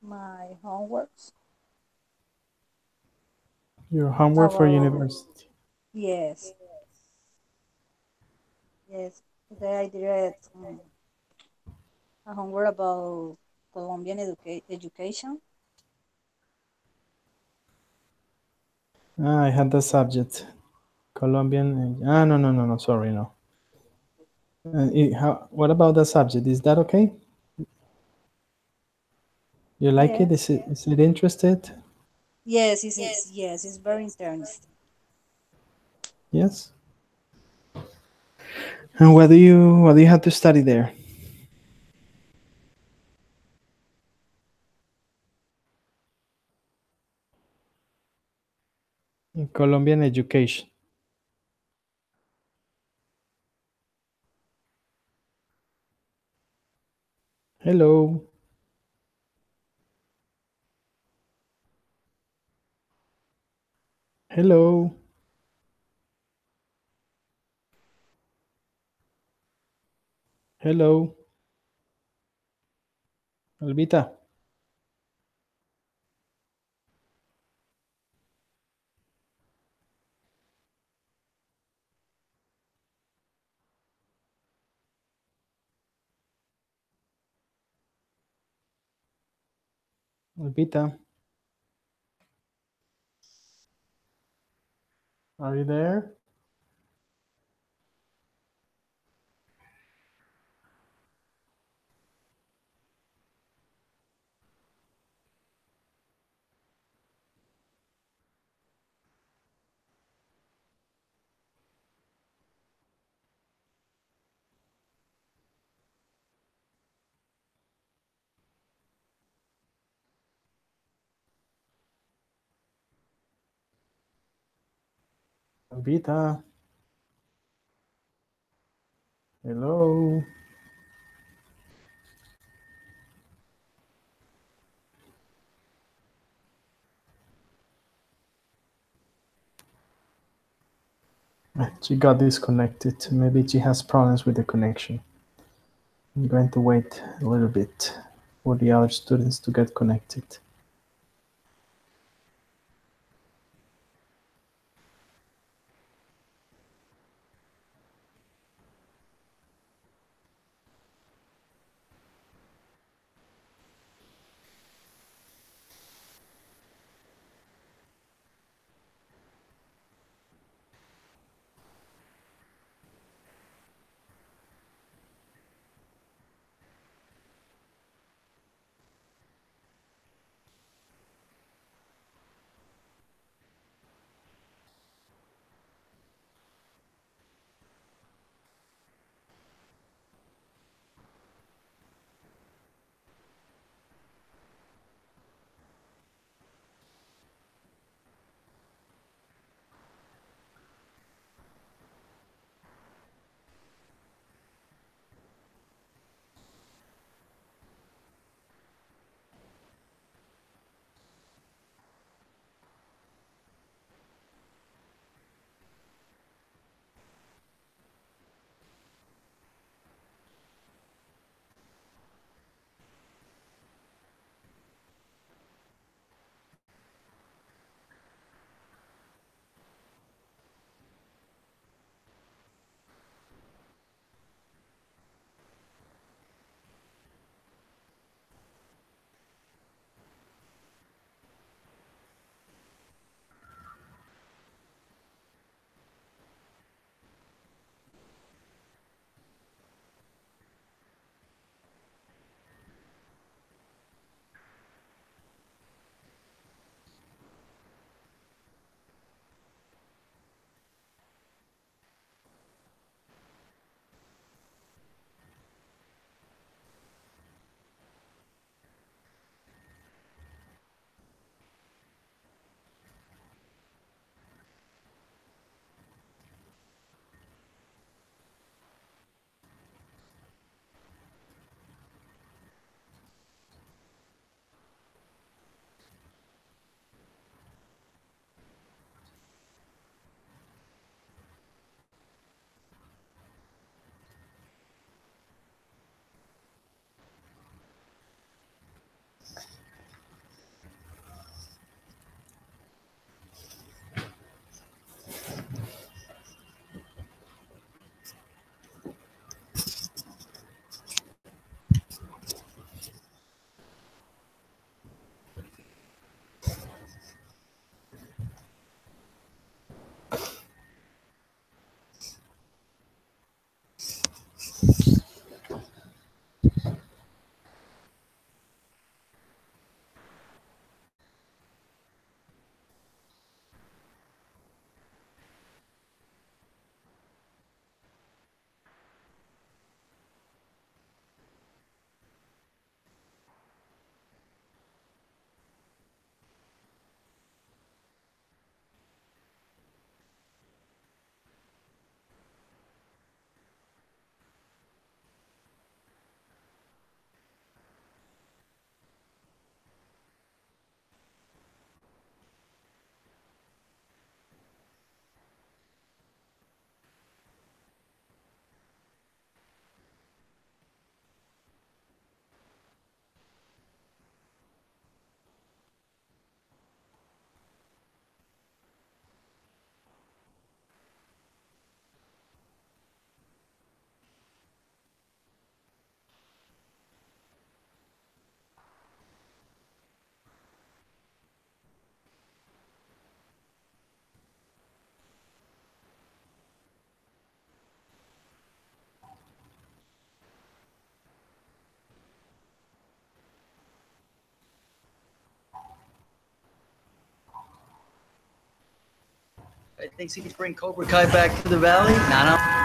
my homeworks Your homework for about, university. yes, yes. Today I did a homework about Colombian education. Ah, I had the subject. Colombian. Ah, no, no, no, no. Sorry, no. What about the subject? Is that okay? You like it? Yes, Is it interested? yes, it's very interesting. Yes. And what do you have to study there? In Colombian education. Hello. Hello. Hello. Albita. Albita. Are you there? Albita. Hello. She got disconnected. Maybe she has problems with the connection. I'm going to wait a little bit for the other students to get connected. thinks he can bring Cobra Kai back to the valley. Not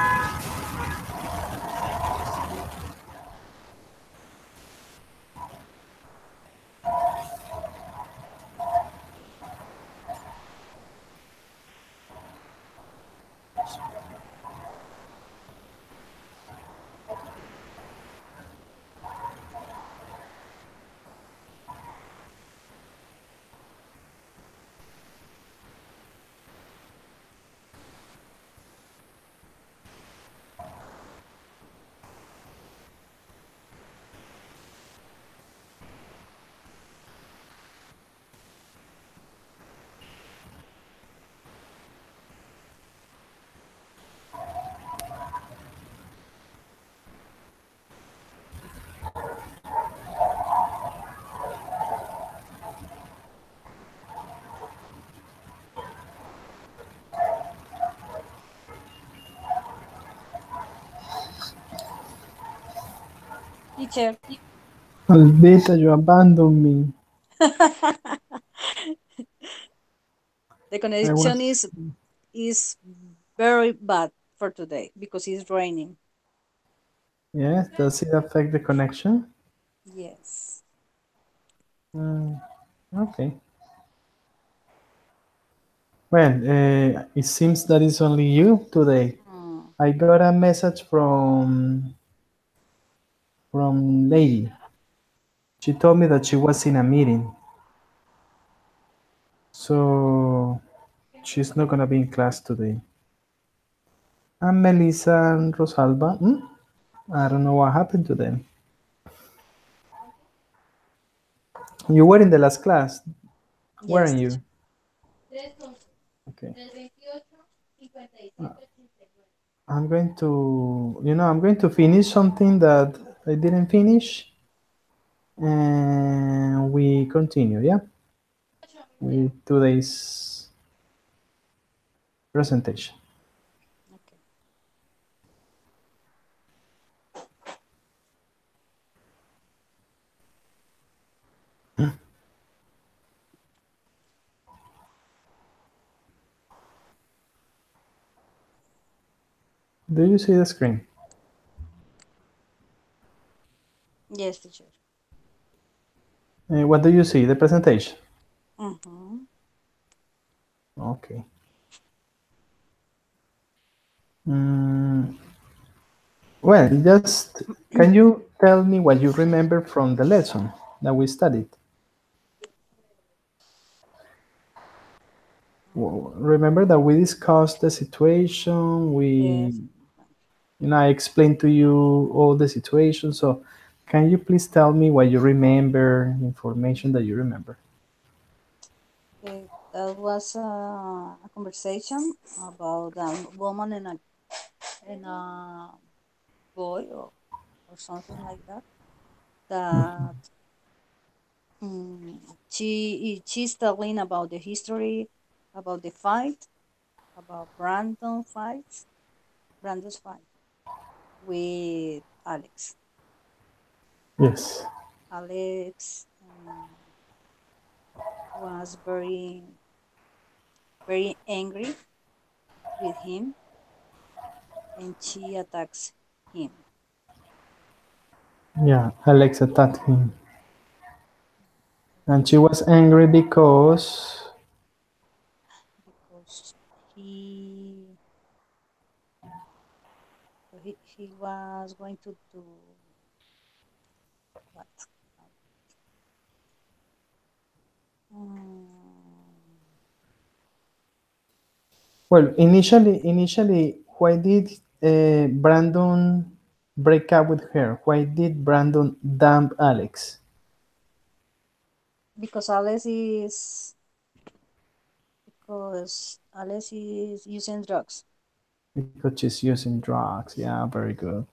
Teacher. Alberta, you abandoned me. The I connection was. is very bad for today because it's raining. Yes, does it affect the connection? Yes. Mm, okay. Well, it seems that it's only you today. Mm. I got a message from lady. She told me that she was in a meeting, so she's not gonna be in class today. And Melissa and Rosalba, I don't know what happened to them. You were in the last class, Yes, weren't teacher. you? Okay. I'm going to, I'm going to finish something that I didn't finish, and we continue, yeah, with today's presentation. Okay. Do you see the screen? Yes, teacher. What do you see? The presentation. Mm-hmm. Okay. Mm, well, just can you tell me what you remember from the lesson that we studied? Remember that we discussed the situation. Yes. I explained to you all the situations. So, can you please tell me what you remember, information that you remember? That was a conversation about a woman and a boy or something like that. That she's telling about the history, about the fight, about Brandon's fight with Alex. Yes. Alex was very angry with him, and she attacks him Yeah, Alex attacked him. And she because was angry because. because he was going to do what? Um, Well, initially, why did Brandon break up with her? Why did Brandon dump Alex? because Alice is using drugs. Because she's using drugs. Yeah, very good.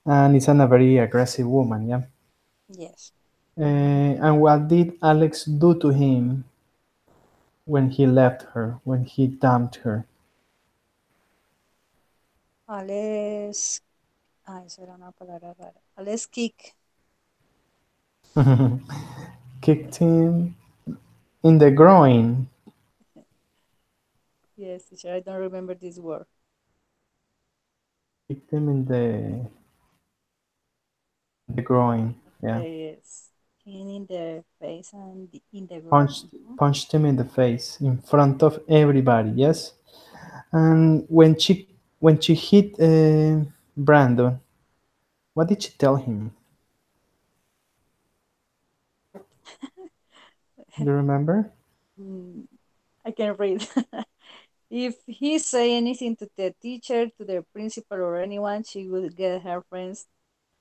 And it's a very aggressive woman. Yeah. Yes. And what did Alex do to him when he left her? When he dumped her? Alice, esa era una palabra rara. Alice Kicked him in the groin. Yes, teacher, I don't remember this word. Kicked him in the groin. Yeah. Yes. Hit in the face and in the Punched ground. punched him in the face in front of everybody. Yes. And when she hit Brandon, what did she tell him? Do you remember? Mm, I can read. If he say anything to the teacher, to the principal, or anyone, she would get her friends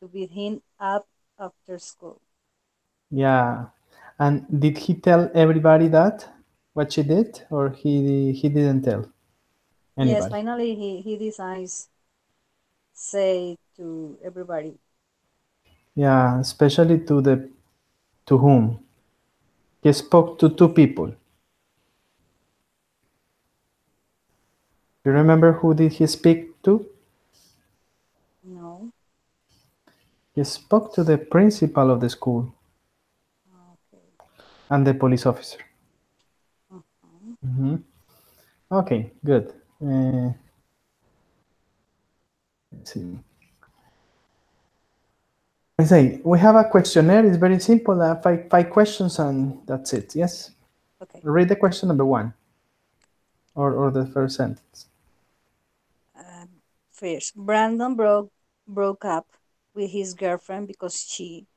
to beat him up after school. Yeah. And did he tell everybody that what she did, or he didn't tell Yes, anybody? finally he decides say to everybody. Yeah, especially to whom he spoke to two people. You remember who did he speak to? No. He spoke to the principal of the school Okay. and the police officer. Mhm. Mhm. Okay, good. Let's see. I say we have a questionnaire. It's very simple. Five questions and that's it. Yes. Okay. Read the question number one or the first sentence. Um, First, Brandon broke up with his girlfriend because she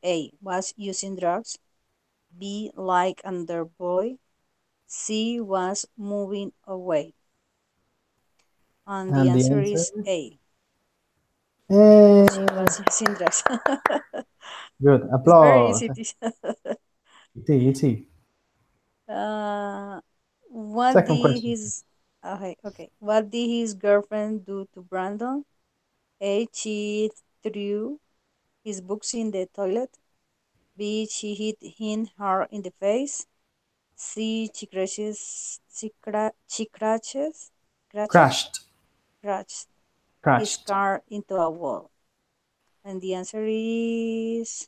A was using drugs, B like another boy, C was moving away. And the And the answer answer is is A. She eh, was using drugs. good. It's very Applause. easy to Easy, easy. uh what Second did question. his okay. What did his girlfriend do to Brandon? A she threw his books in the toilet. B she hit him hard in the face. C she crashes Crashed. crashed his Crashed. car into a wall. And the answer is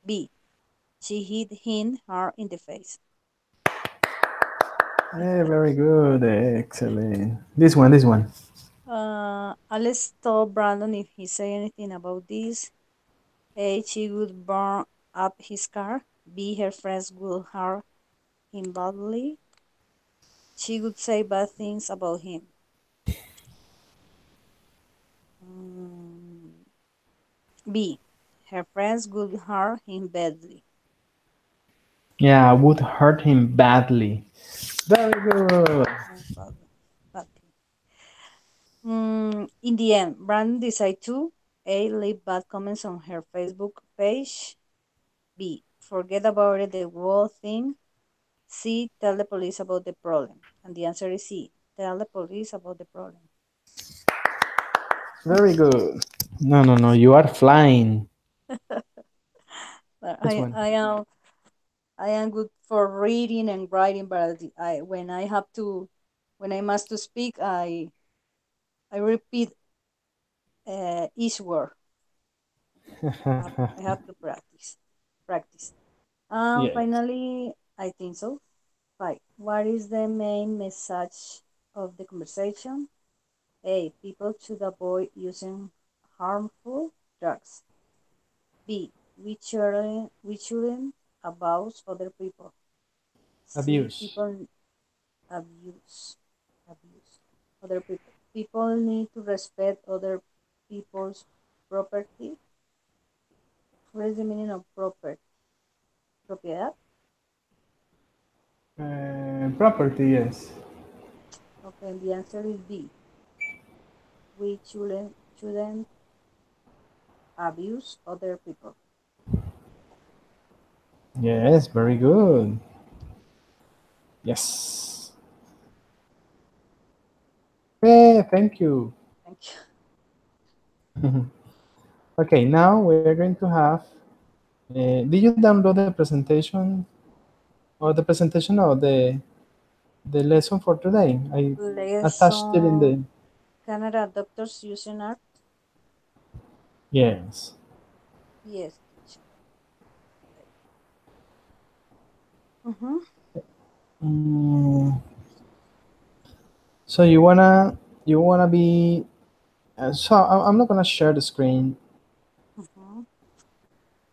B. She hit him hard in the face. Very good. Excellent. This one. Alex told Brandon if he say anything about this, A, she would burn up his car. B, her friends would hurt him badly. She would say bad things about him. Mm, B, her friends would hurt him badly. Yeah, would hurt him badly. Very good. Badly. Badly. In the end, Brandon decided to A, leave bad comments on her Facebook page. B, forget about it, the whole thing. C, tell the police about the problem. And the answer is C, tell the police about the problem. Very good. No, no, no. You are flying. But This one. I am good for reading and writing, but when I must to speak, I repeat each word. I have to practice. Yes. Finally, I think so. Five. What is the main message of the conversation? A. People should avoid using harmful drugs. B. We shouldn't abuse other people. C. Abuse. People abuse abuse other people. People need to respect other people's property. What is the meaning of property? Propiedad. Property, yes. Okay, the answer is B. We shouldn't abuse other people. Yes, very good. Yes. Hey, thank you. Thank you. Okay, now we're going to have. Did you download the presentation or the presentation or the lesson for today? I attached it in Lesson the. Canada doctors using art. Yes. Yes, teacher. Mm-hmm. Mm, So you wanna be. So I'm not gonna share the screen. Mm-hmm.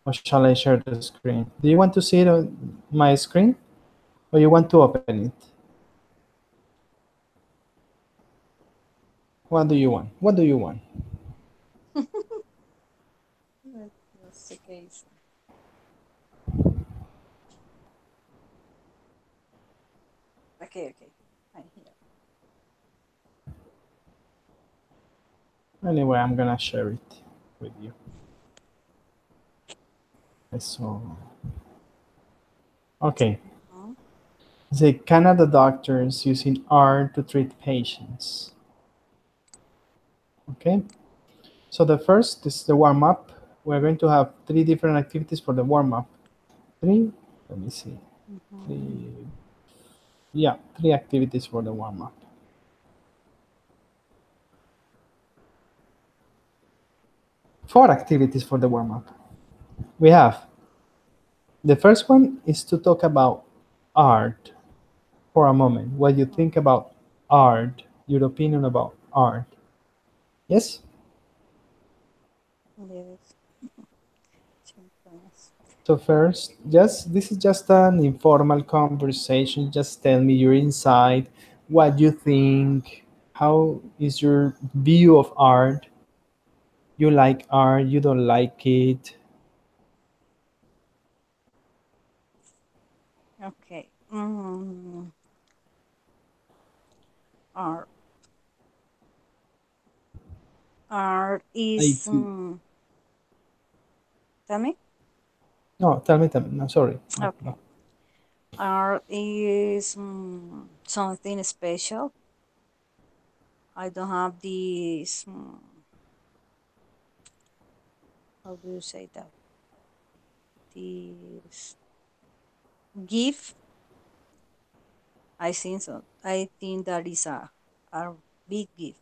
Or shall I share the screen? Do you want to see my screen, or you want to open it? What do you want? What do you want? That's the case. Okay, okay. I'm here. Anyway, I'm gonna share it with you. So okay. Mm-hmm. The Canada doctors using R to treat patients. Okay. So the first is the warm up. We're going to have three different activities for the warm up. Three. Let me see. Mm-hmm. Three. Yeah, three activities for the warm up. Four activities for the warm up. We have the first one is to talk about art for a moment. What you think about art, your opinion about art. Yes? Yes. Symptoms. So first, just this is just an informal conversation. Just tell me your insight, what you think, how is your view of art? You like art, you don't like it. Okay. Mm. Art. Art I is. Tell me. no, tell me. No, sorry. No, Okay. no. Art is something special. I don't have this. How do you say that? This gift. I think so. I think that is a big gift.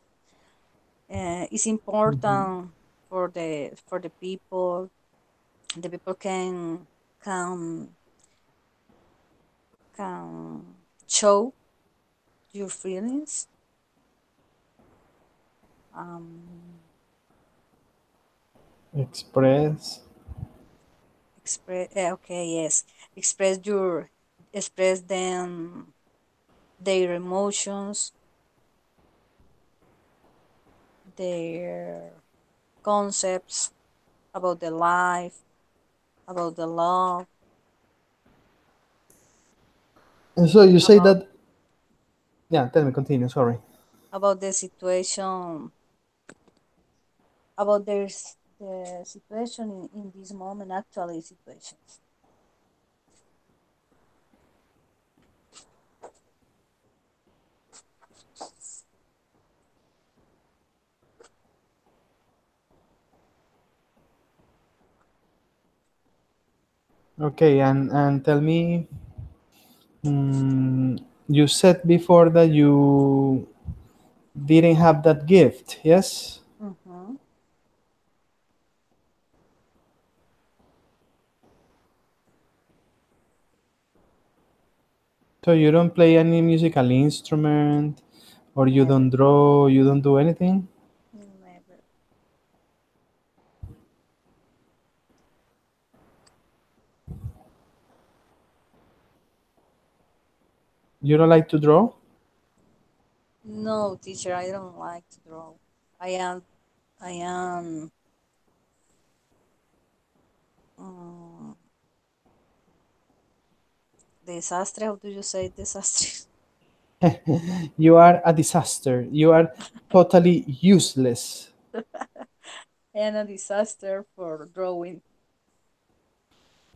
It's Mhm. important for the people. The people can can show your feelings. Um, Express. express. Okay, yes. Express them their emotions, their concepts about the life, about the love, And so you say about that, yeah, tell me, continue, sorry. the situation, about the situation in this moment, actually situations. Okay, and tell me, mm, you said before that you didn't have that gift, yes? Mm-hmm. So you don't play any musical instrument, or you Never, don't draw, you don't do anything? never. You don't like to draw? No, teacher, I don't like to draw. I am, I am, um, desastre. How do you say desastre? You are a disaster. You are totally useless. And a disaster for drawing.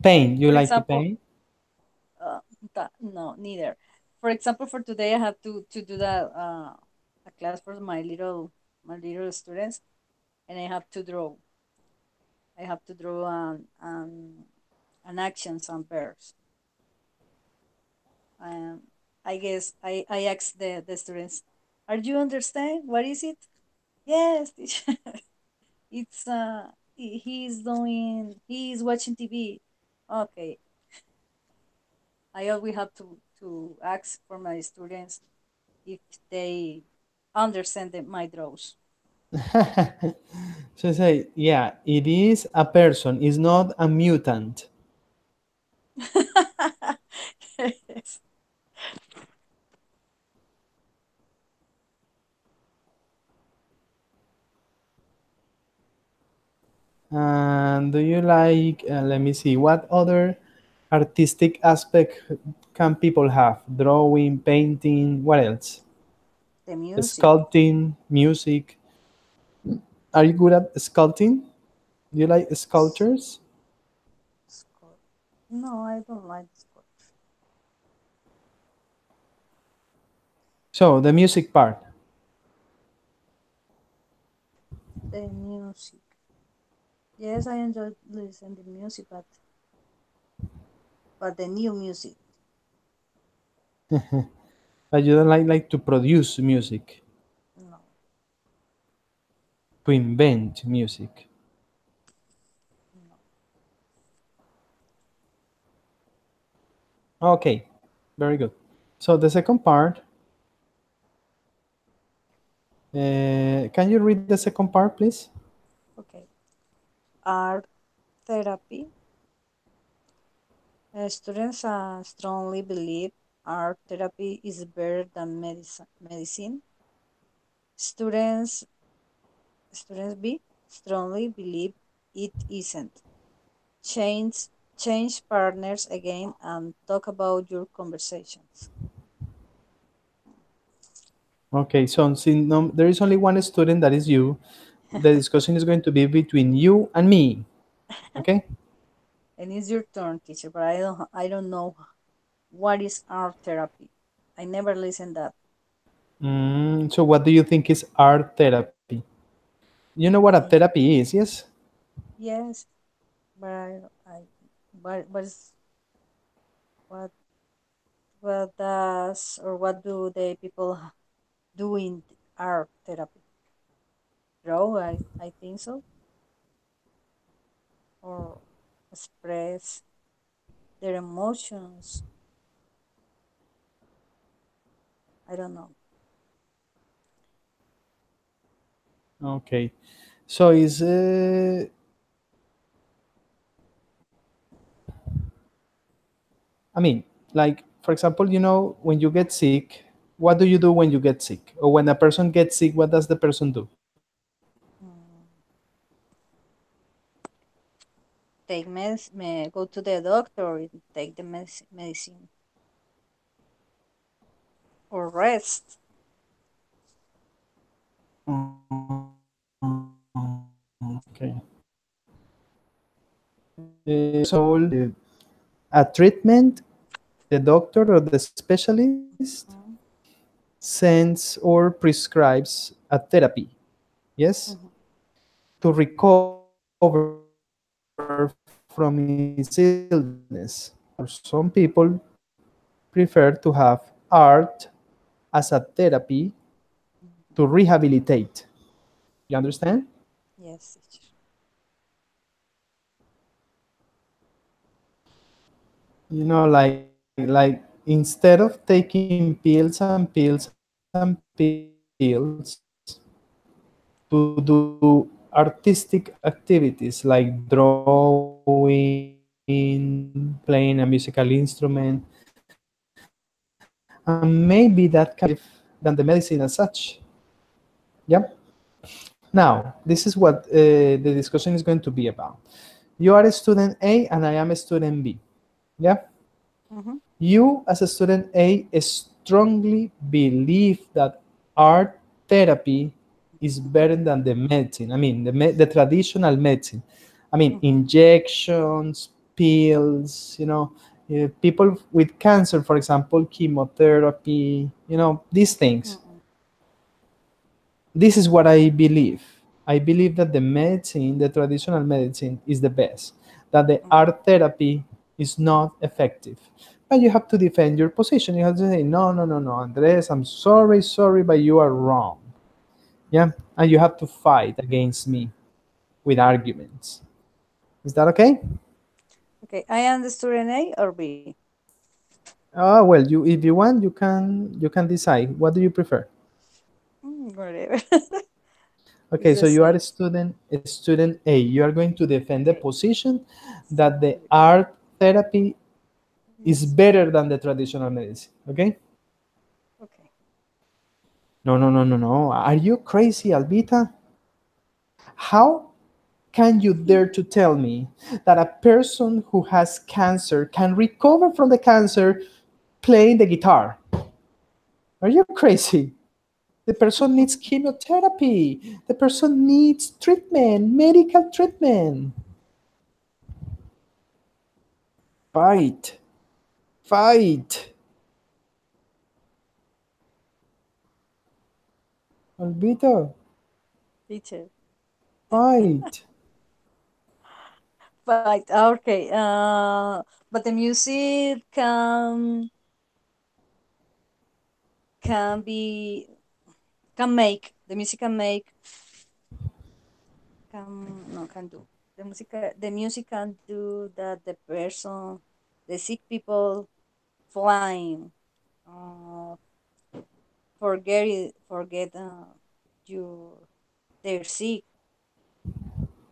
Paint. You For like to example, paint? uh, no, neither. For example, for today, I have to do that a class for my little students, and I have to draw. I have to draw an action, some verbs. Um, I guess I asked the students, "Are you understand? What is it?" Yes, teacher. It's he's watching TV. Okay, I always have to ask for my students. if they understand my draws. So say, yeah, it is a person, it's not a mutant. Yes. And do you like, let me see, what other artistic aspect can people have? Drawing, painting, what else? The music. Sculpting, music. Are you good at sculpting? Do you like S- sculptures? Scott. No, I don't like Scott. So the music part. The music. Yes, I enjoy listening to music, but the new music. But you don't like to produce music, No, to invent music. no. Okay, very good. So the second part, can you read the second part, please? Okay. Art therapy. Students strongly believe art therapy is better than medicine. Students students B strongly believe it isn't. Change change partners again and talk about your conversations. Okay, so since no, there is only one student that is you, the discussion is going to be between you and me. Okay. And it's your turn, teacher, but I don't know what is art therapy. I never listened that. So what do you think is art therapy? You know what a Eh, therapy is, yes? yes, but I what is what what does or what do the people do in art therapy? Draw, I think so, or express their emotions. I don't know. Okay. So is I mean, like for example, when you get sick, what do you do when you get sick? Or when a person gets sick, what does the person do? Mm, go to the doctor and take the medicine or rest. Okay. A treatment, the doctor or the specialist Mhm, sends or prescribes a therapy, yes, mhm, to recover from his illness. For some people, prefer to have art as a therapy to mhm. rehabilitate. You understand? Yes, teacher. Like instead of taking pills and pills and pills to do artistic activities like drawing, playing a musical instrument, and maybe that can be more effective than the medicine as such. Yep. Now, this is what the discussion is going to be about. You are a student A and I am a student B. Yeah. Mhm, You, as a student A, strongly believe that art therapy is mhm, better than the medicine. I mean, the traditional medicine. I mean, mhm, injections, pills, people with cancer, for example, chemotherapy, these things. mhm, This is what I believe. I believe that the medicine, the traditional medicine, is the best, that the mhm, art therapy is not effective. But you have to defend your position. You have to say, no, no, no, no, Andres, I'm sorry, sorry, but you are wrong. Yeah. And you have to fight against me with arguments. Is that okay? Okay, I am the student A or B. Oh well, you if you want, you can decide. What do you prefer? Whatever. It's Okay, the so you are same. student A. You are going to defend the Okay. position that the Exactly. art therapy is It's better than the traditional medicine. Okay? okay. No, no, no, no, no. Are you crazy, Albita? How can you dare to tell me that a person who has cancer can recover from the cancer playing the guitar? Are you crazy? The person needs chemotherapy. The person needs treatment, medical treatment. Fight. Fight. Albito, Teacher. fight. But okay. But the music can be can make the music can make can no can do the music can do that the person the sick people flying forget your their sick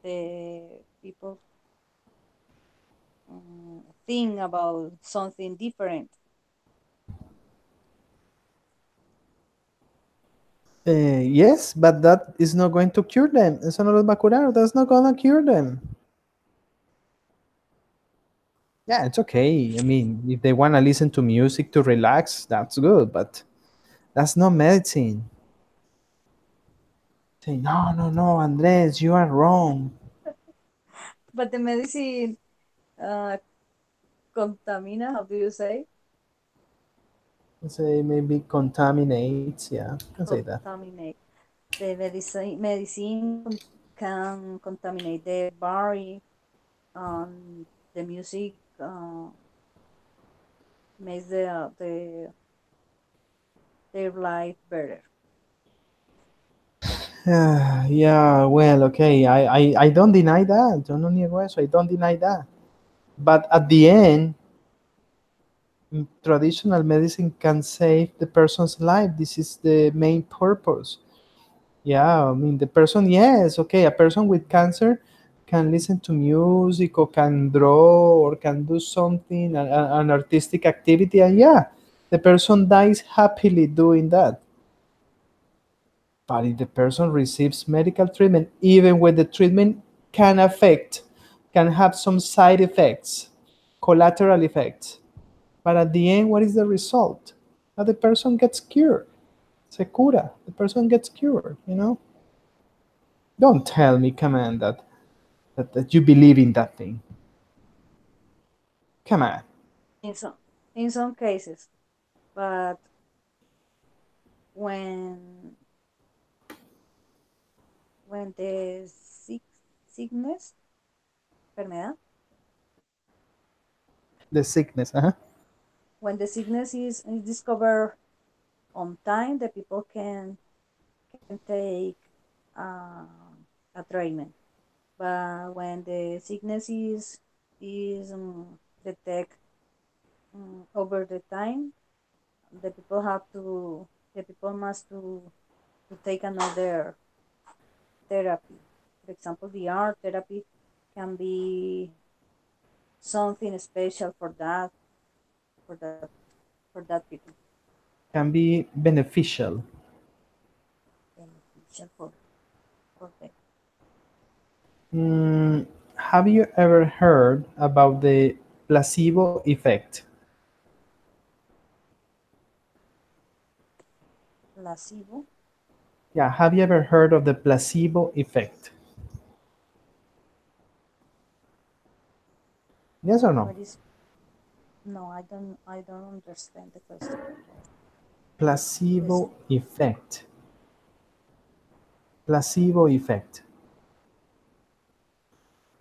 the people think about something different. Yes, but that is not going to cure them. Eso no los va a curar. That's not gonna cure them. Yeah, it's okay. I mean, if they wanna listen to music to relax, that's good. But that's not medicine. Say, no, no, no, Andres, you are wrong. But the medicine uh, contamina, how do you say? Say maybe contaminates. Yeah, you can say that. Contaminate. The medicine can contaminate the body, and the music makes their life better. Yeah, well, okay. I don't deny that. Yo no niego eso. I don't deny that. But at the end, traditional medicine can save the person's life. This is the main purpose. Yeah, I mean, the person, yes, okay, a person with cancer can listen to music or can draw or can do something, an artistic activity, and yeah, the person dies happily doing that. But if the person receives medical treatment, even when the treatment can affect, can have some side effects, collateral effects, but at the end, what is the result? That the person gets cured. Se cura. The person gets cured, you know? Don't tell me, come on, that you believe in that thing. Come on. In some in some cases, but when the sickness enfermedad The sickness, uh-huh. when the sickness is discovered on time, the people can take a treatment. But when the sickness is detected over the time, the people have to the people must to take another therapy. For example, the art therapy can be something special for that for that people, Can be beneficial. beneficial for them. Mm, have you ever heard about the placebo effect? Placebo. Yeah, have you ever heard of the placebo effect? Yes or no? What is no? I don't understand the question. Placebo Placebo. effect. Placebo effect.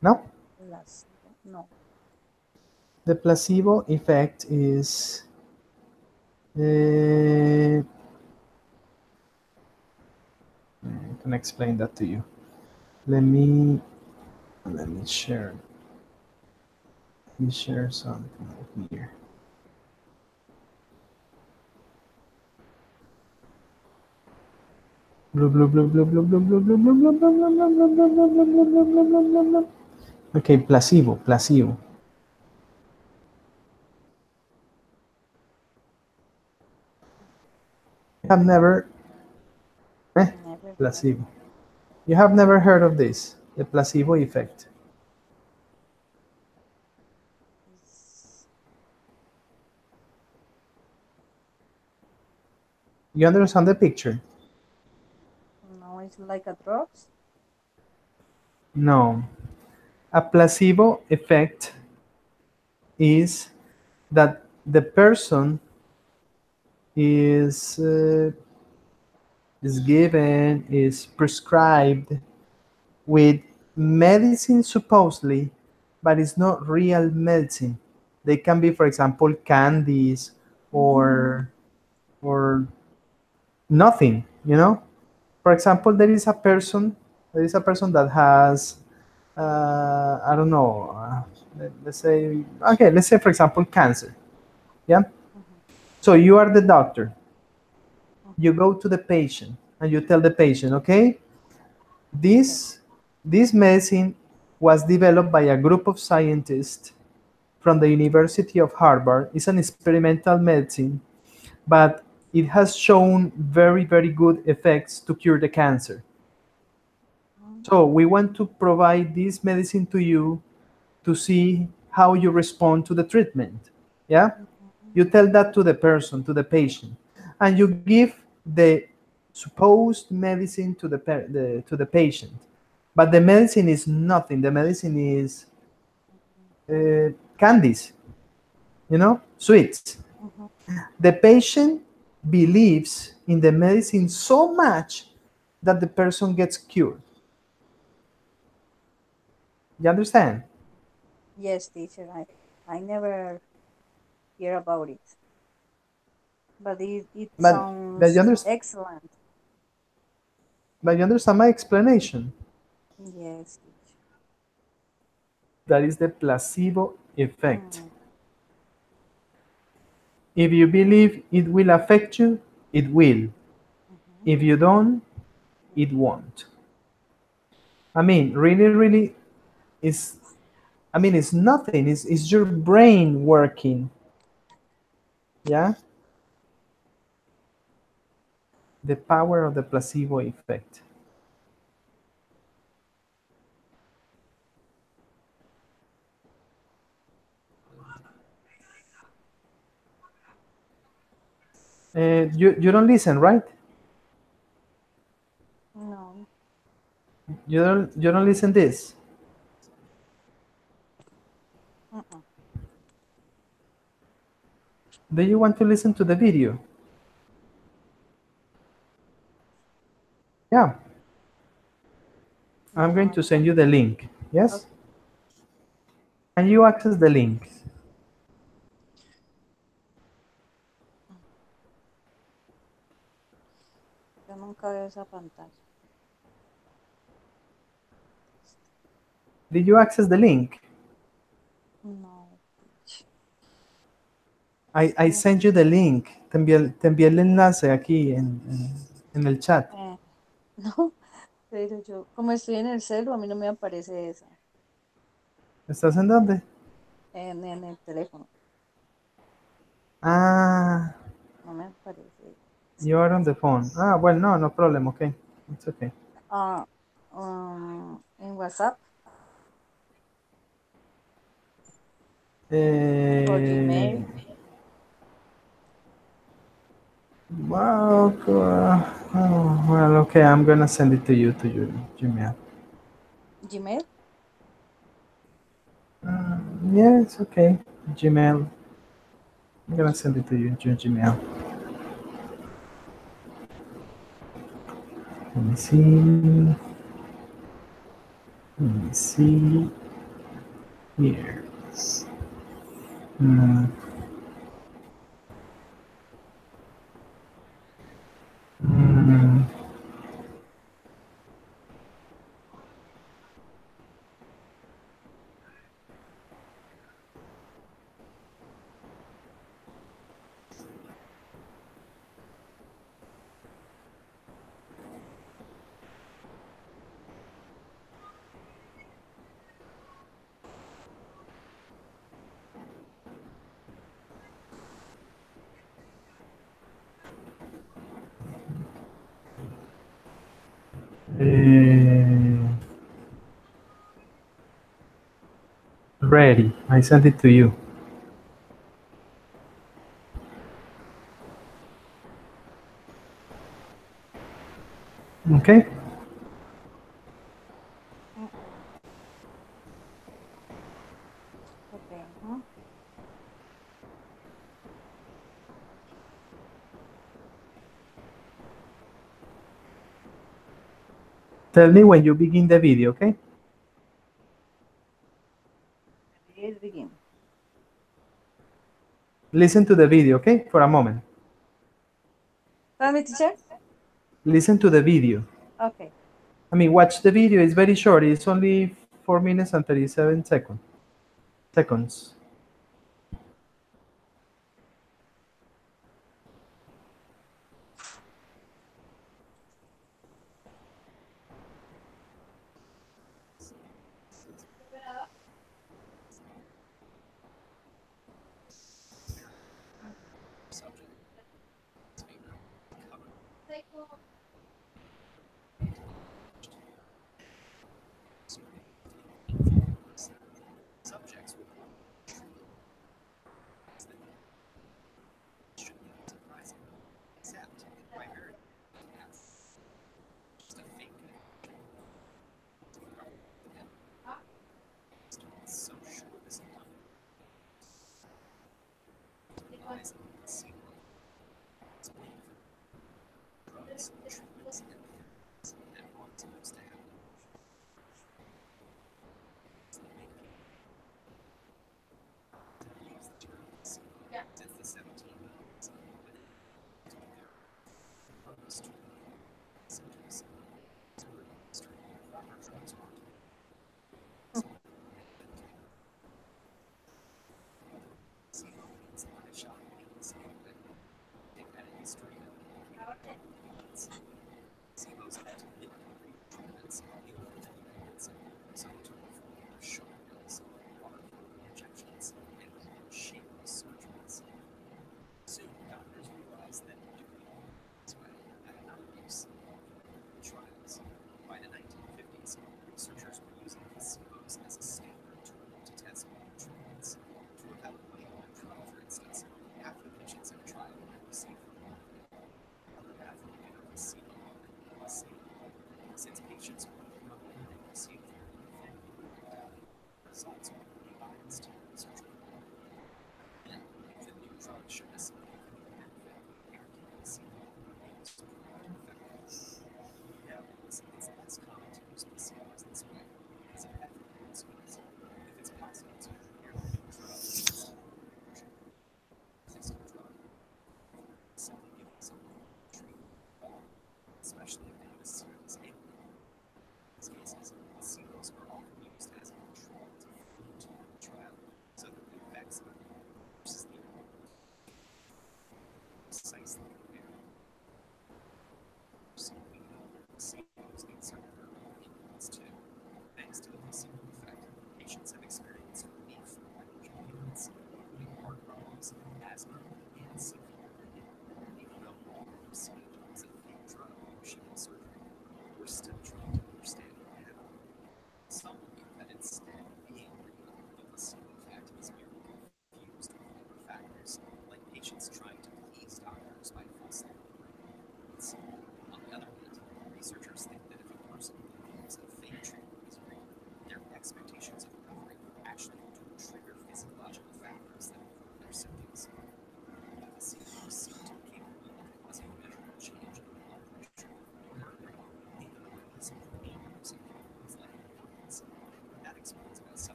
No? Placebo. No. The placebo effect is I can explain that to you. Let me let me share. Let me share something here. Okay, placebo, placebo. You have never, Never heard. placebo. You have never heard of this, the placebo effect. It's, You understand the picture? no, it's like a drugs. No. A placebo effect is that the person is given, is prescribed with medicine supposedly, but it's not real medicine. They can be, for example, candies or or nothing, you know. For example, there is a person that has I don't know, let's say, okay, let's say for example cancer. Yeah. Mhm, So you are the doctor. You mhm, go to the patient and you tell the patient, okay, okay. this medicine was developed by a group of scientists from the University of Harvard. It's an experimental medicine, but it has shown very, very good effects to cure the cancer. Mhm, So we want to provide this medicine to you to see how you respond to the treatment. Yeah? mhm, You tell that to the person, to the patient, and you give the supposed medicine to to the patient. But the medicine is nothing. The medicine is candies, sweets. mhm. The patient believes in the medicine so much that the person gets cured. You understand? Yes, teacher. I never hear about it, but it But, but, you, sounds understand, excellent. but you understand my explanation? Yes, teacher. That is the placebo effect. Mm, If you believe it will affect you, it will. mhm, If you don't, it won't. I mean, really, really, it's, I mean, it's nothing. It's your brain working. Yeah? The power of the placebo effect. You don't listen, right? no. You don't listen this. Mm-mm. Do you want to listen to the video? Yeah. I'm No, going I to send don't. you the link. Yes? Okay. Can you access the link? Yo nunca veo esa pantalla. Did you access the link? No, teacher. I sent you the link. Te envié el enlace aquí en el chat. No, pero yo, como estoy en el celu, a mí no me aparece esa ¿Estás en dónde? en el teléfono. Ah, No me aparece. you are on the phone. Ah, well, no problem. Okay, it's okay. Ah, en WhatsApp o Eh, Gmail. well, well, okay. I'm gonna send it to you to your Gmail. Gmail. Yeah, it's okay. Gmail. I'm gonna send it to you your Gmail. Let me see. Let me see here. Hmm. Hmm. Ready. I sent it to you. Okay? Mm-mm. Okay. Uh-huh. Tell me when you begin the video, okay? Please begin. Listen to the video, okay? For a moment. Tell me, teacher. Listen to the video. Okay. I mean, watch the video. It's very short. It's only 4 minutes and 37 seconds.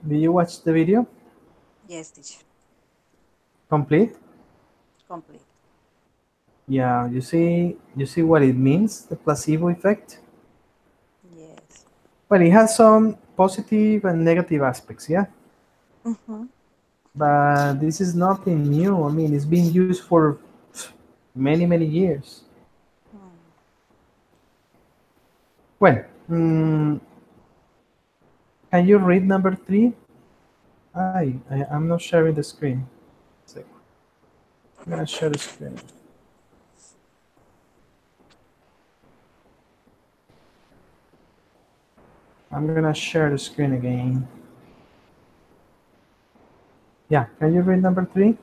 Did you watch the video? Yes, teacher. Complete? Complete. Yeah, you see what it means, the placebo effect? Yes. Well, it has some positive and negative aspects, yeah? Mm-hmm. But this is nothing new. I mean, it's been used for many, many years. Hmm. Well, mm, can you read number three? I'm not sharing the screen. So I'm gonna share the screen. I'm gonna share the screen again. Yeah, can you read number three?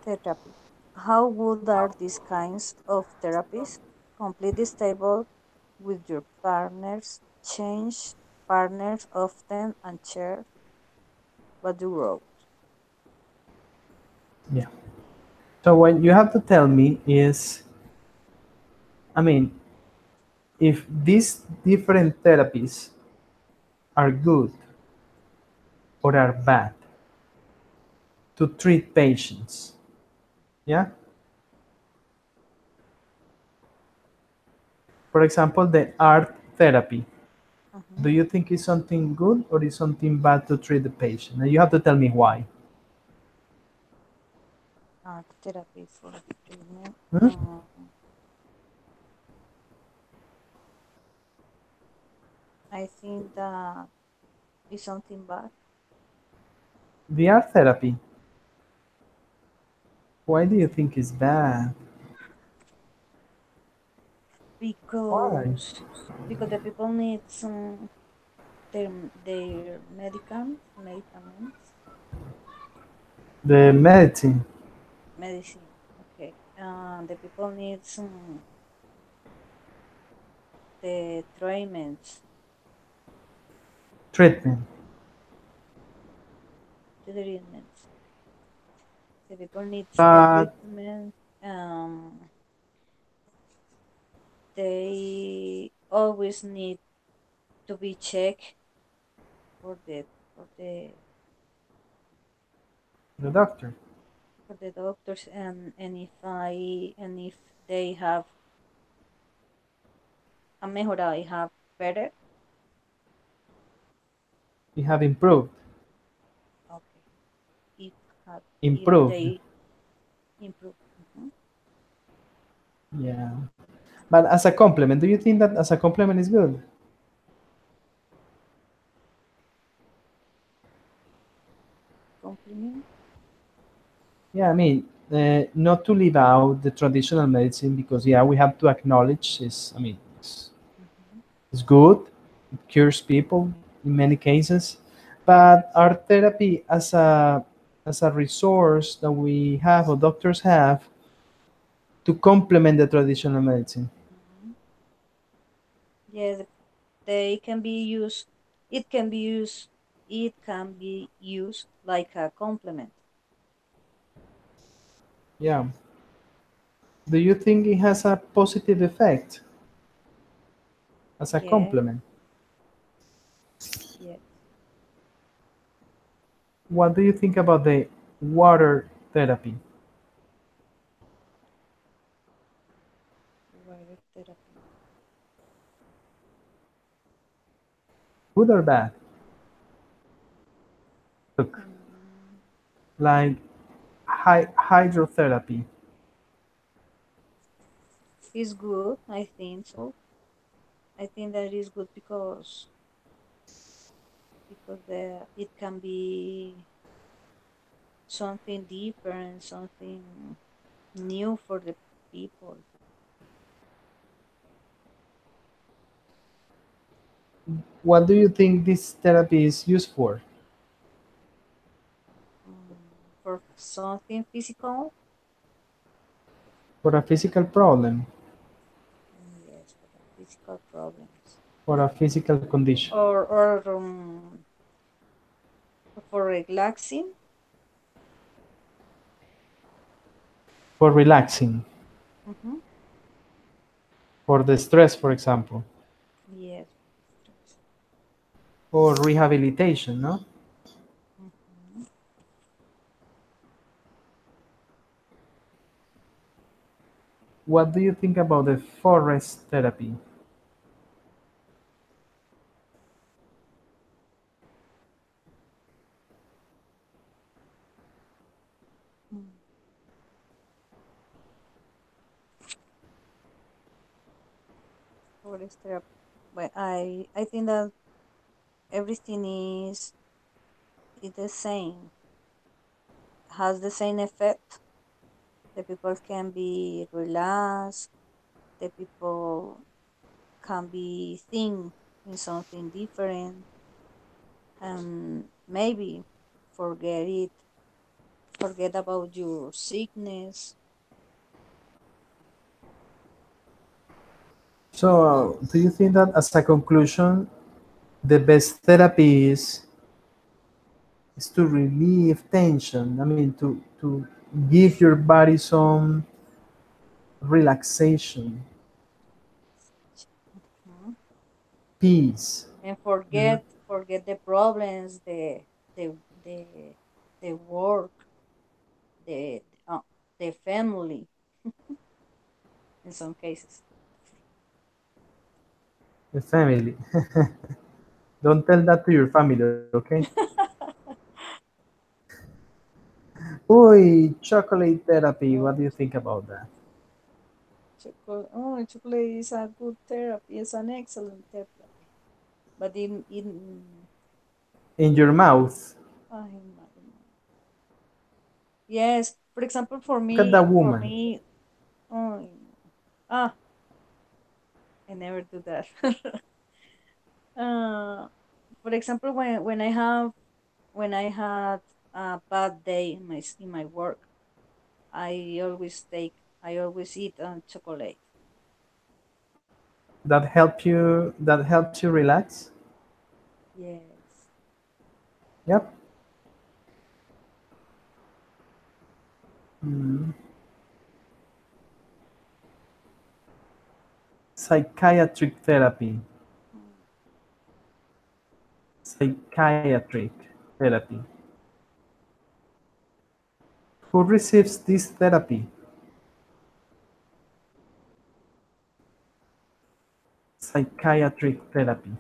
Therapy. How good are these kinds of therapies? Completely stable with your partners, change partners often, and share what you wrote. Yeah. So what you have to tell me is, I mean, if these different therapies are good or are bad to treat patients. Yeah. For example, the art therapy. Mm-hmm. Do you think it's something good or is something bad to treat the patient? And you have to tell me why. Art therapy for treatment. Hmm? I think that is something bad The art therapy. Why do you think it's bad? Why? because the people need some their medicaments The medicine medicine. Okay, the people need some the treatment. treatments. The people needs the But treatment. They always need to be checked for the the doctor, for the doctors, and if they have a mejora, I have better. he have improved. Okay, if have if Improved. they improve. Mhm. Yeah. But as a complement, do you think that as a complement is good? Compliment. Yeah, I mean, not to leave out the traditional medicine because yeah, we have to acknowledge it's. I mean, Mhm. it's good. It cures people in many cases, but art therapy as a resource that we have or doctors have to complement the traditional medicine. Mhm. Yes, they can be used. It can be used. It can be used like a complement. Yeah. Do you think it has a positive effect as a Yeah. complement? Yes. What do you think about the water therapy? Water therapy. Good or bad? Look, Mm, like hydrotherapy. is good. I think so. I think that is good because it can be something different, something new for the people. What do you think this therapy is used for? For something physical. For a physical problem, Yes, for the physical problems. for a physical condition, Or for relaxing. for relaxing, Mm-hmm. for the stress, for example. Yes, for the stress. or rehabilitation, no? Mhm. What do you think about the forest therapy? Mm. Forest therapy. But I think that everything is the same, has the same effect. The people can be relaxed. The people can be think in something different, and maybe forget it, forget about your sickness. So, do you think that as a conclusion, the best therapy is to relieve tension? I mean, to give your body some relaxation, Mhm. peace. And You know? forget the problems, the the the work, the the family in some cases. The family. Don't tell that to your family, okay? Uy, chocolate therapy. What Oh, do you think about that? chocolate. Oh, chocolate is a good therapy. It's an excellent therapy. But in In your mouth. in my, yes, for example, Look at that for woman. me, oh, ah, I never do that. uh, for example, when I had a bad day in in my work, I always eat chocolate. That helps you relax? Yes. Yep. Mm. Psychiatric therapy. Mm. Psychiatric therapy. Who receives this therapy? Psychiatric therapy.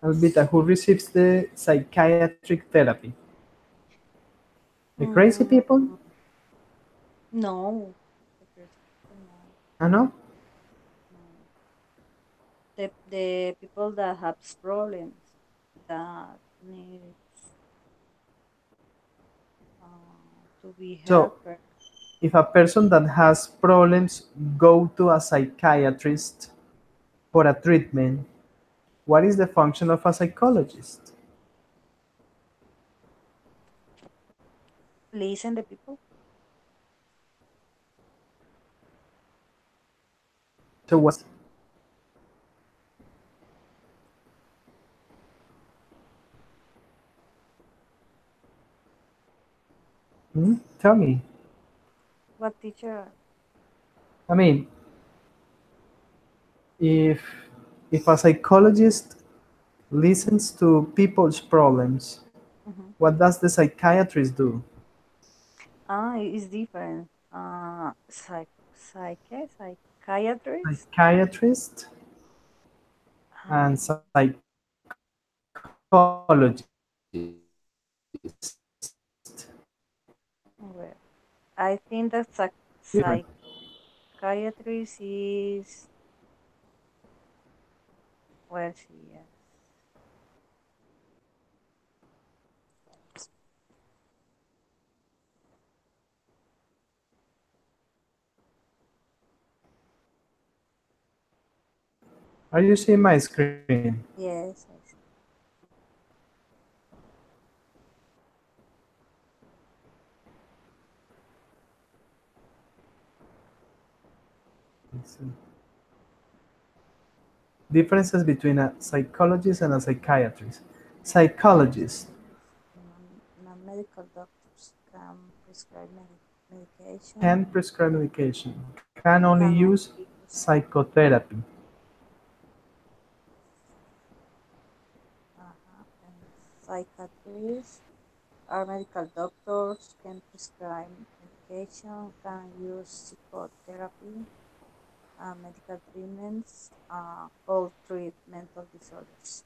Albita, who receives the psychiatric therapy? The crazy people? Mm, no, the crazy people, no, I know. no. The people that have problems that need to be So, helped. if a person that has problems go to a psychiatrist for a treatment, what is the function of a psychologist? Listen, the people. So what's tell me. What teacher? I mean, if a psychologist listens to people's problems, Mm-hmm. what does the psychiatrist do? It's different. Psychiatrist. Psychiatrist and Um, psychologist. well, I think that Different. psychiatrist is, well, sí, yes. Are you seeing my screen? Yes, I see. Let's see. Differences between a psychologist and a psychiatrist. Psychologist, Psychiatrist, non-medical doctors can prescribe medicine. Medication can prescribe medication, can only can use only use psychotherapy. and psychiatrists or medical doctors can prescribe medication, can use psychotherapy, medical treatments, all treat mental disorders.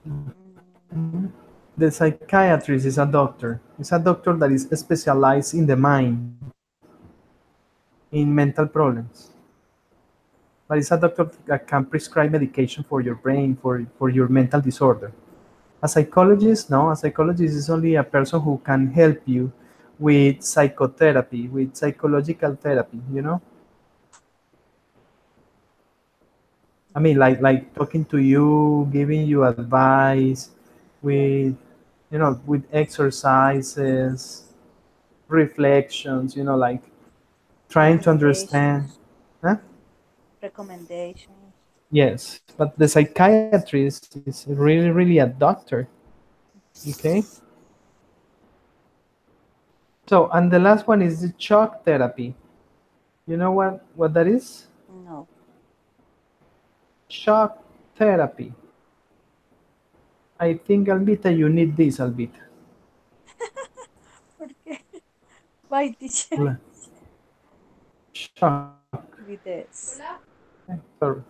Mm, The psychiatrist is a doctor. It's a doctor that is specialized in the mind, in mental problems. But it's a doctor that can prescribe medication for your brain, for your mental disorder. A psychologist, no, a psychologist is only a person who can help you with psychotherapy, with psychological therapy, you know? I mean, like talking to you, giving you advice, with with exercises, reflections, like trying to understand. recommendations, Huh? mm, recommendations. Yes, but the psychiatrist is really a doctor. Okay. So, and the last one is the shock therapy. You know what that is? No, Shock therapy. I think, Albita, you need this, Albita. porque why teacher Shock. with this? Sorry.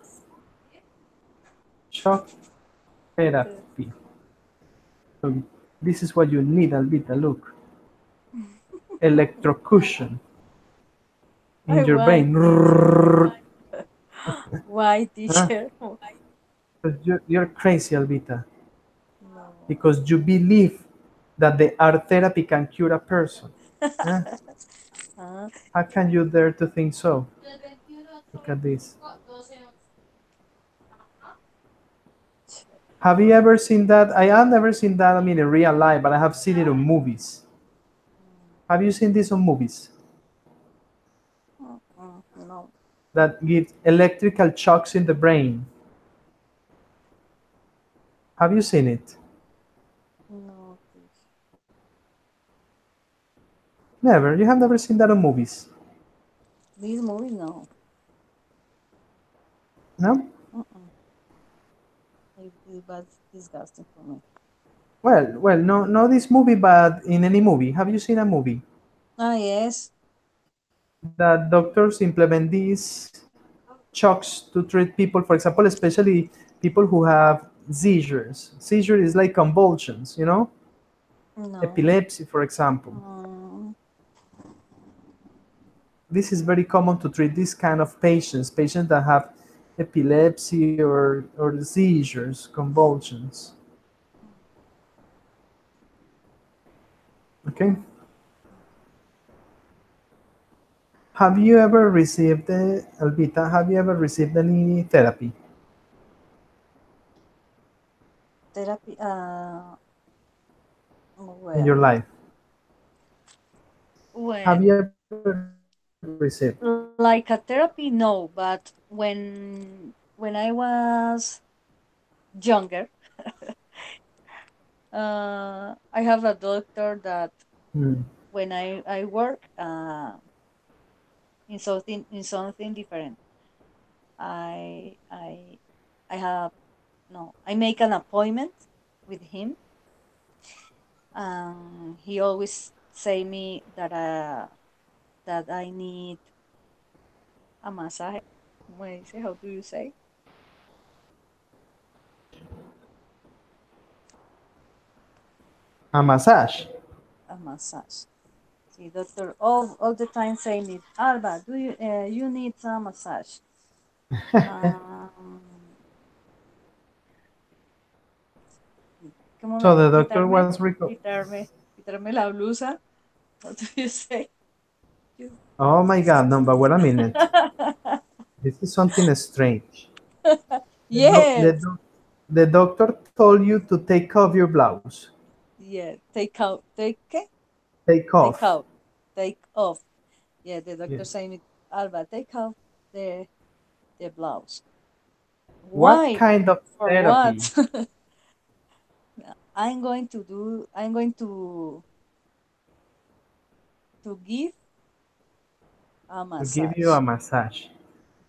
Shock The, therapy. So this is what you need, Albita. Look, electrocution in I your why brain. teacher? Why Huh? teacher? But you're crazy, Albita, No. because you believe that the art therapy can cure a person. Huh? Ah, How can you dare to think so? Look at this. Have you ever seen that? I have never seen that, I mean, in real life, but I have seen it on movies. Have you seen this on movies? no, That gives electrical shocks in the brain. Have you seen it? no, teacher. Never. You have never seen that on movies. This movie, no. No? Mm-mm. It was disgusting for me. Well, no, this movie, but in any movie. Have you seen a movie Ah, yes. that doctors implement these shocks to treat people, for example, especially people who have seizures. Seizure is like convulsions, No. epilepsy, for example. Mm, This is very common to treat this kind of patients that have epilepsy or seizures, convulsions. Okay. Have you ever received Albita? Have you ever received any therapy therapy. in your Well, life? Have when you ever received? like a therapy, no. But when I was younger, I have a doctor that Hmm. when I work in something different, I I I have no. I make an appointment with him. He always say me that I need a massage. What is it? How do you say A massage. a massage? See, doctor all the time say me, Alba, do you need a massage? Um, ¿Cómo So me the doctor quitarme was quitarme la blusa? What do you say? You- Oh my God, no, but wait a minute. This is something strange. The, doc- the, yes, doc- the doctor told you to take off your blouse. yeah. Take out, Take take off. out, take off. Yeah, the doctor Yes. say me, Alba, take off the the blouse. What Why? kind of For therapy? what? I'm going to do. I'm going to give. A to give you massage. a massage.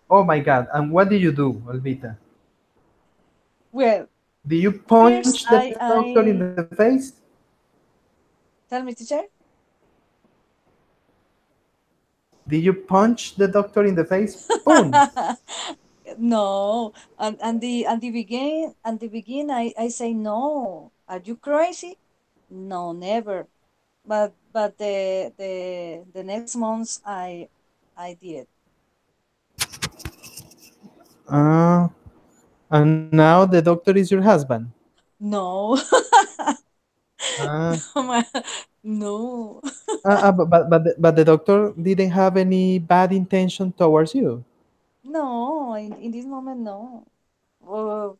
Oh my God! And what do you do, Olvita? Well, Do you first punch the I doctor in the I face? tell me, teacher. Do you punch the doctor in the face? Boom! No, and the begin I say no. Are you crazy? No, never. But the next months I did. Uh, and now the doctor is your husband. No. Uh, No. but the doctor didn't have any bad intention towards you. No, in this moment, no. Well,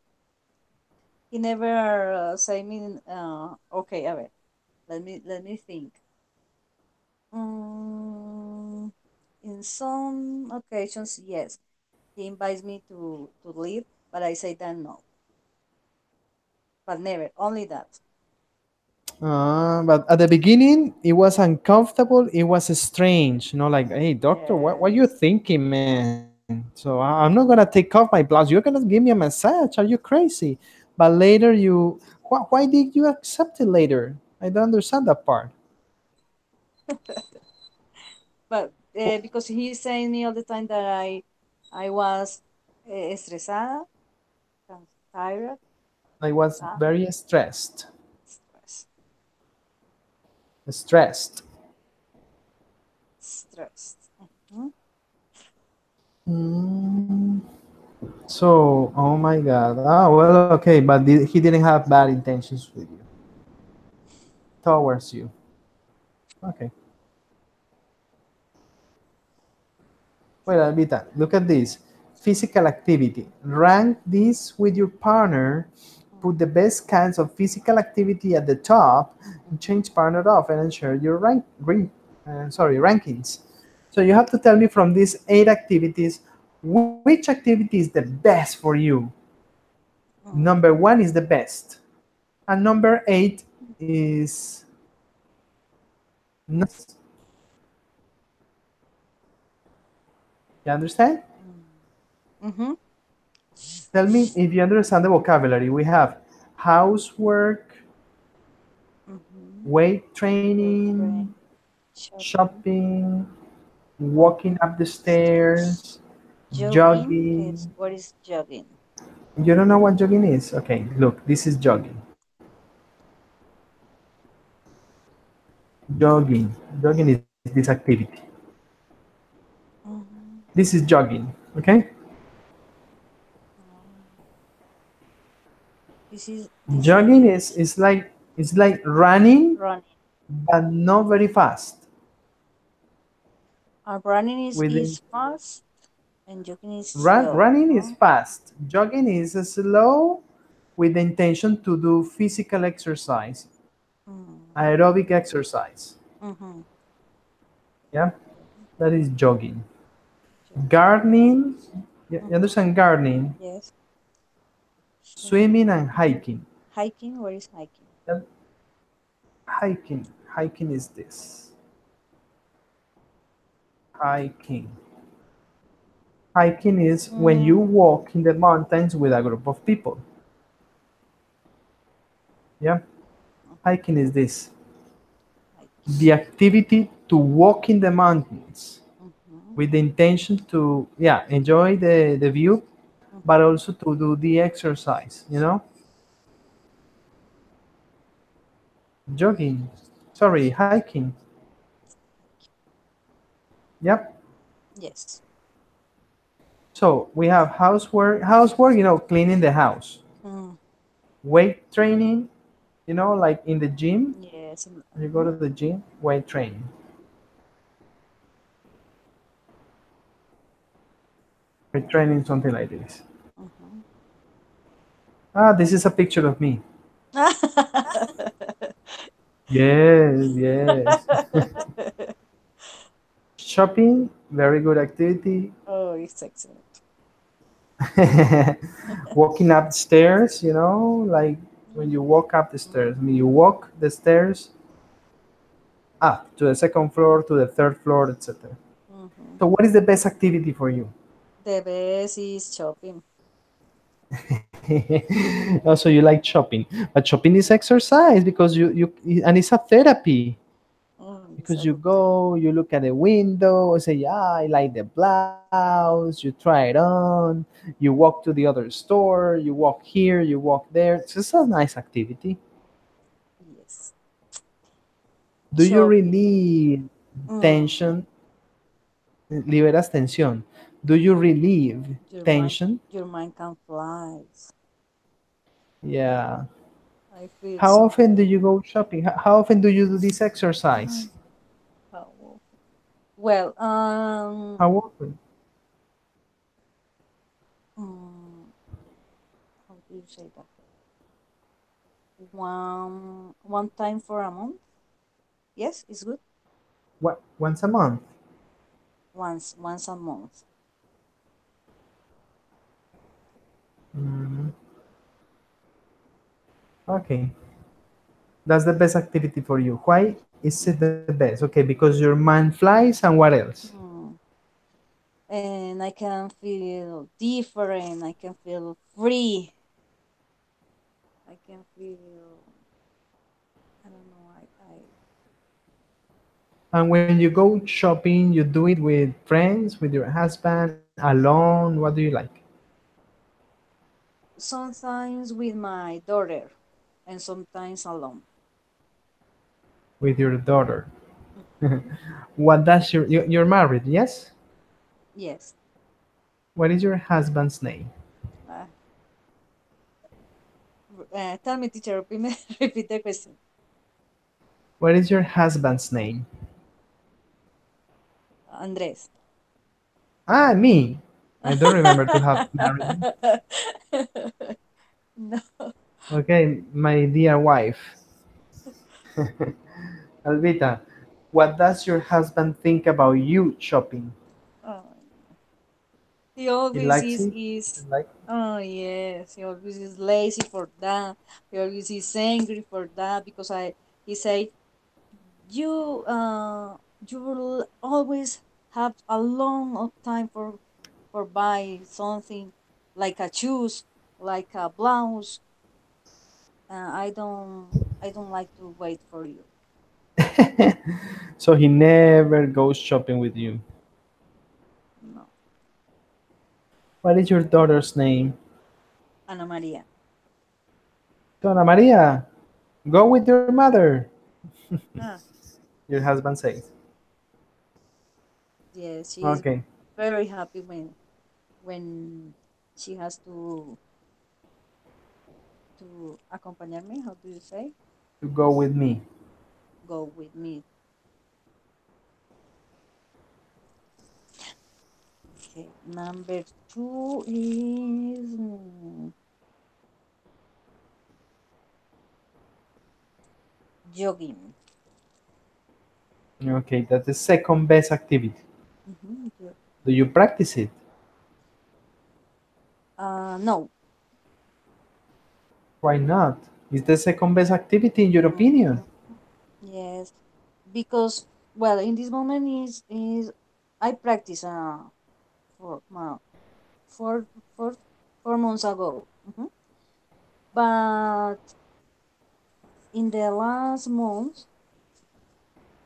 he never say me. Okay, a ver. Let me think. Mm, in some occasions, yes, he invites me to leave, but I say that no. But never, only that. But at the beginning, it was uncomfortable. It was strange, like, hey, doctor, what you Yes. thinking, man? So I'm not gonna take off my blouse. You're gonna give me a massage? Are you crazy? But later, why did you accept it later? I don't understand that part. But because he's saying me all the time that I was estresada, tired, I was cansada, very stressed. stress, Stressed. stressed. Mhm. Mm, so, oh my God. Ah, well, okay, but he didn't have bad intentions with you, towards you. Okay. Well, Alvita, look at this. Physical activity. Rank this with your partner. Put the best kinds of physical activity at the top and Mhm. change partner off and share your rankings. So you have to tell me from these 8 activities, which activity is the best for you? Number Mm. 1 is the best, and number 8 is not the best. You understand? Mm-hmm. Tell me if you understand the vocabulary. We have housework, Mm-hmm. weight Weight training, training, shopping, shopping, walking walking up the upstairs, stairs, jogging. jogging. Is what is jogging? You don't know what jogging is? Okay, look, this is jogging. Jogging. Jogging is this activity. Mm-hmm. This is jogging. Okay? Oh, this Jogging is is like running, running. but not very fast. Running With is fast and jogging is slow. running is No. fast. Jogging is slow with the intention to do physical exercise, Mm. aerobic exercise. Mm-hmm. Yeah, that is jogging. Jogging. Gardening, you Mm-hmm. understand gardening, Yes. swimming Swimming. and hiking. Hiking. Where is hiking? Yeah, hiking is this. Hiking. Hiking is when you Mm. walk in the mountains with a group of people. Yeah, Mm-hmm. hiking is this. Hiking. The activity to walk in the mountains Mm-hmm. with the intention to, yeah, enjoy the view, but Mm-hmm. also to do the exercise. Jogging, sorry, hiking. Yep. Yes. So we have housework, cleaning the house. Mm. Weight training, like in the gym. Yes. You go Mm-hmm. to the gym, weight training. Weight training, something like this. Mm-hmm. Ah, this is a picture of me. Yes, yes. Shopping, very good activity. Oh, it's excellent. Walking up stairs, like when you walk up the stairs. I mean, you walk the stairs up to the second floor, to the third floor, etc. So what is the best activity for you? The best is shopping. Also, you like shopping, but shopping is exercise because you and it's a therapy It's because a you good thing. go, you look at the window, say, yeah, I like the blouse, you try it on, you walk to the other store, you walk here, you walk there. It's just a nice activity. Yes. Do you Shopping. relieve Mm, tension? Liberas tensión. Do you relieve your mind, tension? your mind can fly. Yeah. I feel How so. often do you go shopping? How often do you do this Ay, exercise? how awful. Well, How often? mm, how do you say that? One time for a month. Yes, it's good. What, once a month? Once a month. Mm, okay. That's the best activity for you. Why is it the best? Okay, because your mind flies and what else? Mm. And I can feel different. I can feel free. I can feel. I don't know. And when you go shopping, you do it with friends, with your husband, alone. What do you like? Sometimes with my daughter, and sometimes alone. With your daughter. Mhm. What does you're married, yes? Yes. What is your husband's name? Uh, Tell me, teacher. Repeat, repeat the question. What is your husband's name? Andrés. Ah, me. I don't remember to have married him. No. Okay, my dear wife. Alvita, what does your husband think about you shopping? Oh, he He always likes it? is. Like Oh yes, he always is lazy for that. He always is angry for that because he say you you will always have a long of time for buy something like a shoes, like a blouse. I don't like to wait for you. so he never goes shopping with you. No, What is your daughter's name? Ana Maria. Donna Maria. Go with your mother. Ah, Your husband says. yes, she is Okay, very happy when she has to accompany me. How do you say? to go with me. Go with me. Okay. Number two is jogging. Okay, that's the second best activity. Jogging. Do you practice it? No. Why not? It's the second best activity in your opinion. Mhm. Yes, because well, in this moment is I practice for four, four, 4 months ago. But in the last month,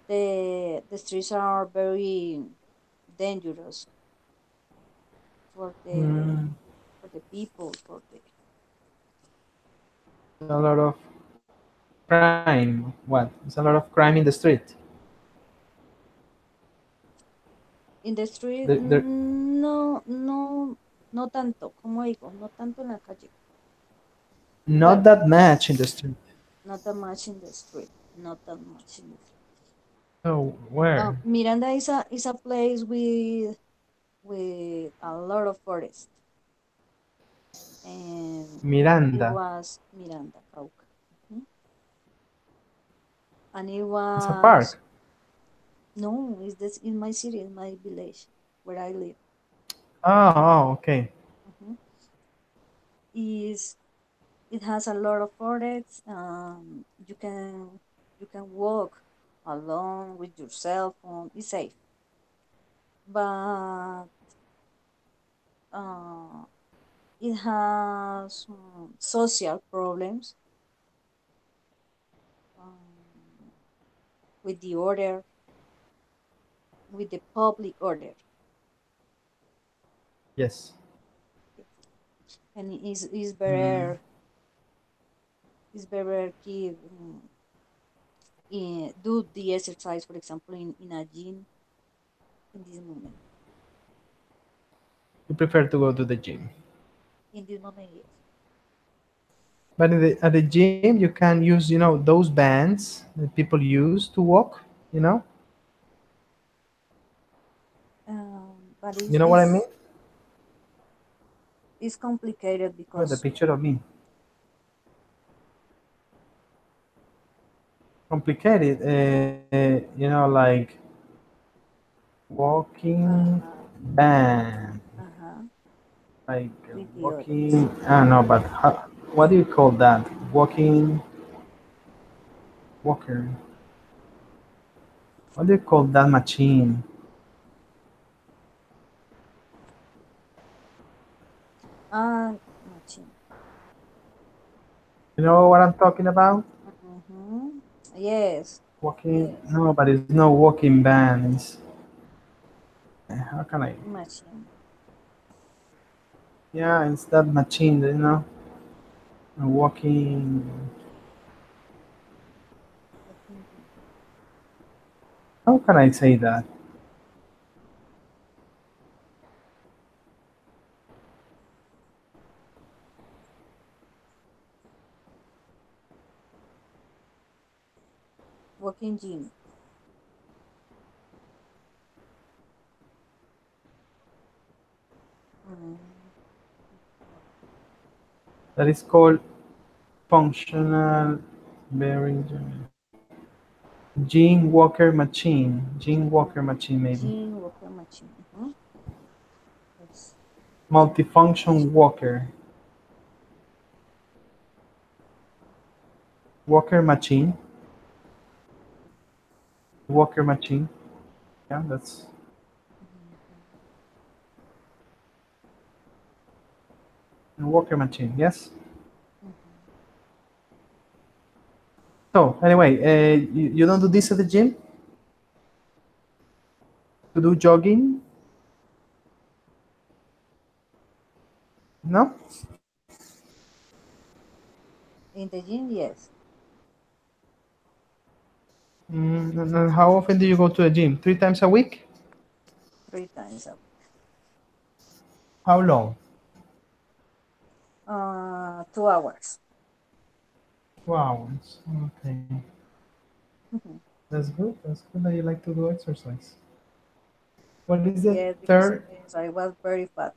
the streets are very dangerous for Mm, the people for the there's a lot of crime. What? There's a lot of crime in the street. in the street. There, No, no, no tanto, como digo, no tanto en la calle. not Well, that much in the street. not that much in the street, not that much in the street. So where? Miranda is a place with a lot of forest, and it Miranda. was Miranda, Cauca. Mhm. And it It's a was park. no, it's this in my city, in my village where I live. Oh, okay. Mhm. Is it has a lot of forests. You can walk alone with your cell phone. It's safe. but uh, it has social problems um, with the order, with the public order, Yes. and Mm, is better keep do the exercise, for example, in a gym in this moment. you prefer to go to the gym. In this moment, yes. But at the gym, you can use, those bands that people use to walk, you know? But You know what I mean? it's complicated Oh, the because picture of me. Complicated, like walking uh-huh, band. uh-huh, Like with the others. walking, I don't know, but what do you call that? Walking, walker. What do you call that machine? Machine. You know what I'm talking about? Mm-hmm. Yes, Walking, yes, no, but it's no walking band. How can I? machine. Yeah, it's that machine, a walking. Walking gym. How can I say that? Walking gym. Mm. That is called functional bearing. Gene Walker machine. Gene Walker machine, maybe. Gym walking machine. Mm-hmm. Let's Multifunction walker. Walker machine. Walker machine. Yeah, that's mm-hmm. a walker machine. Yes. Mm-hmm. So anyway, you don't do this at the gym? You do jogging? No? In the gym, yes, And how often do you go to the gym? 3 times a week? 3 times a week. How long? 2 hours. 2 hours. Okay. Mhm. That's good. That's good that you like to do exercise. What is the Yes, third? because I was very fat.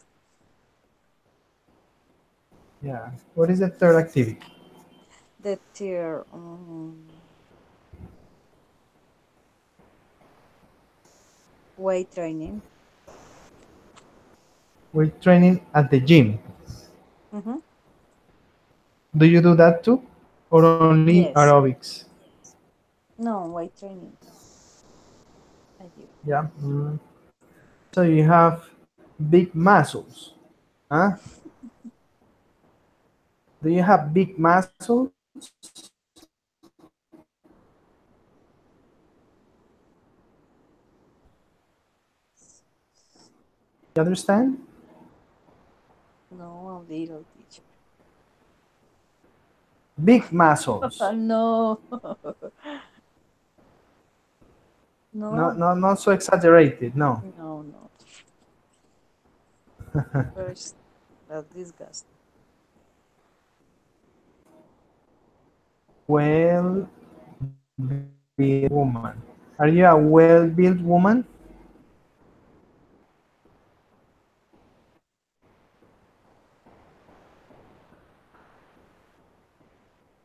Yeah. What is the third activity? The tier weight training. Weight training at the gym. Mm-hmm. Do you do that too? Or only Yes. aerobics? No, weight training. I do. Yeah. So you have big muscles. Huh? Do you have big muscles? You understand? No, a little teacher. Big muscles. No, no, Not so exaggerated. No. no, no. First, that's disgusting. Well-built woman. Are you a well-built woman?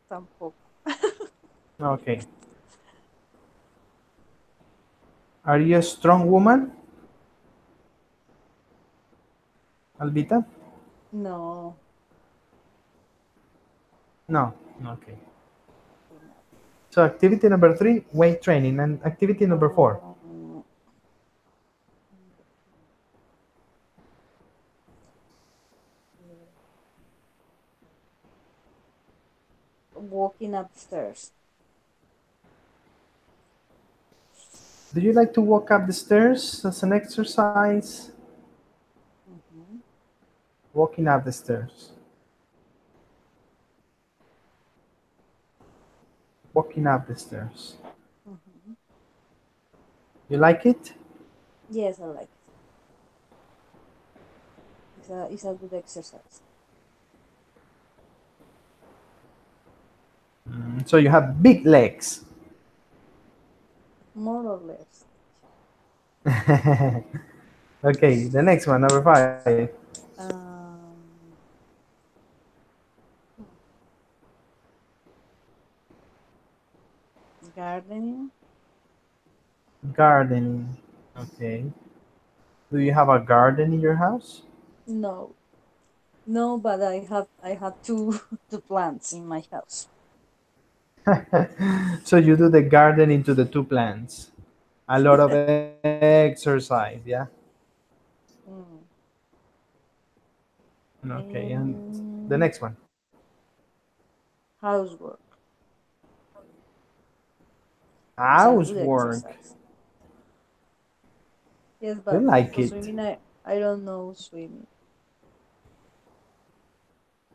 Tampoco. Okay. Are you a strong woman, Albita? No, No. Okay. we're not. So activity number 3, weight training, and activity number 4. Um, walking up the stairs. Do you like to walk up the stairs as an exercise? Mm-hmm. Walking up the stairs. Walking up the stairs. Mm-hmm. You like it? Yes, I like it. It's a good exercise. So you have big legs. More or less. Okay, the next one, number five. Um, hmm, gardening? Gardening. Okay. Do you have a garden in your house? No, no, but I have two two plants in my house. So you do the garden into the two plants. A lot of exercise, yeah? Mm. Okay, and the And next one. housework is a good Housework. exercise. Yes, You but like for it. swimming, I don't know swimming.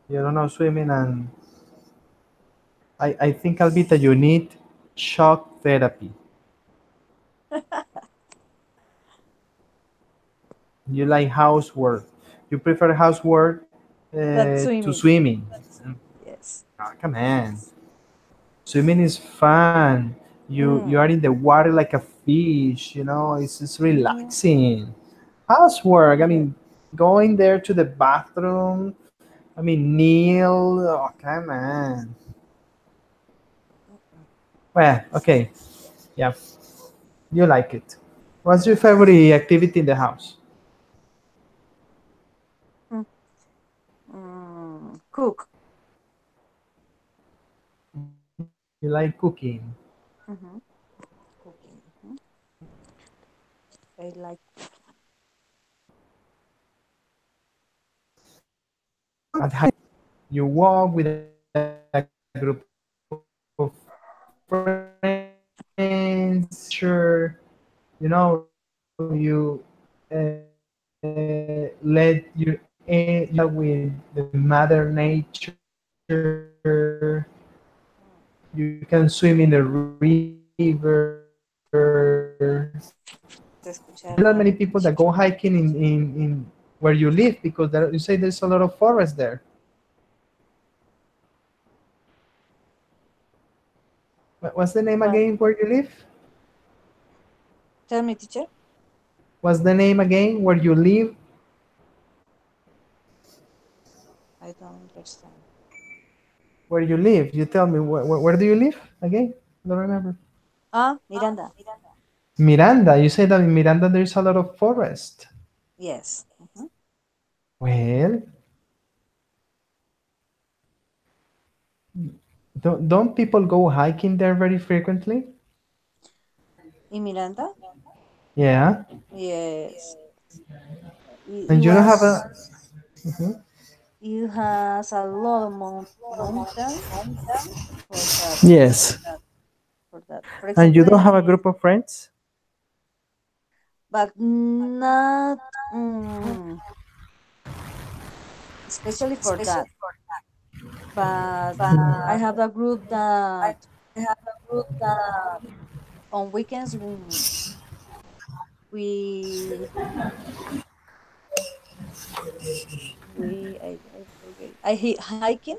You don't know swimming, and I think, Alvita, you need shock therapy. You like housework. You prefer housework But to swimming, swimming. yes. Ah, come on. Swimming is fun. You are Mm. in the water like a fish, it's Mm. relaxing. Housework, I Yeah. mean, going there to the bathroom, I mean, kneel. Oh, come on. Mm-mm. Well, okay. Yeah, you like it. What's your favorite activity in the house? Mm. Cook. You like cooking. Mm-hmm. Cooking. Mhm. I like. At home, you walk with a group of friends, nature, you let you interact with the mother nature. Mm. You can swim in the river. Se There escucha are not many raro. people that go hiking in where you live, because you say there's a lot of forest there. What's the name What? again where you live? Tell me, teacher. What's the name again where you live? I don't understand. Where you live? You tell me, where do you live again? I don't remember. Ah, Miranda. Miranda. You say that in Miranda there's a lot of forest. Yes. Mm-hmm. Well, don't people go hiking there very frequently? In Miranda? Yeah. Yes. It And you don't have was. a. Mhm. It has a lot of mountains for that. Yes. For that. For And you example, don't have a group of friends? but not mm, especially for that. But I have a group that on weekends we I forget. Hiking.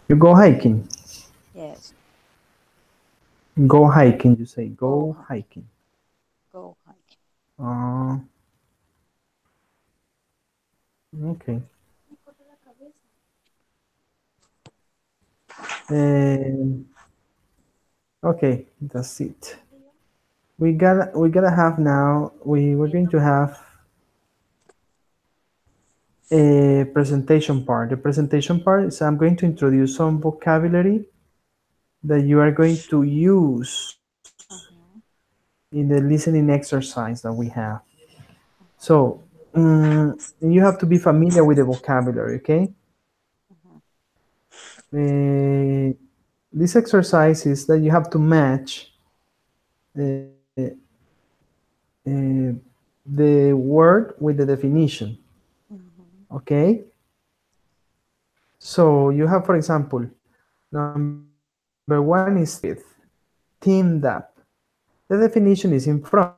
You go hiking. Yes, Go hiking, you say. go Go hiking. go hiking. Uh, okay. Um, okay, that's it. We gotta have now. We're going to have a presentation part. The presentation part is I'm going to introduce some vocabulary that you are going to use Mhm, in the listening exercise that we have. So, you have to be familiar with the vocabulary, okay? mhm. Uh, this exercise is that you have to match uh, uh, the word with the definition. Mm-hmm. Okay? So you have, for example, number one is teamed with, teamed up. The definition is in front,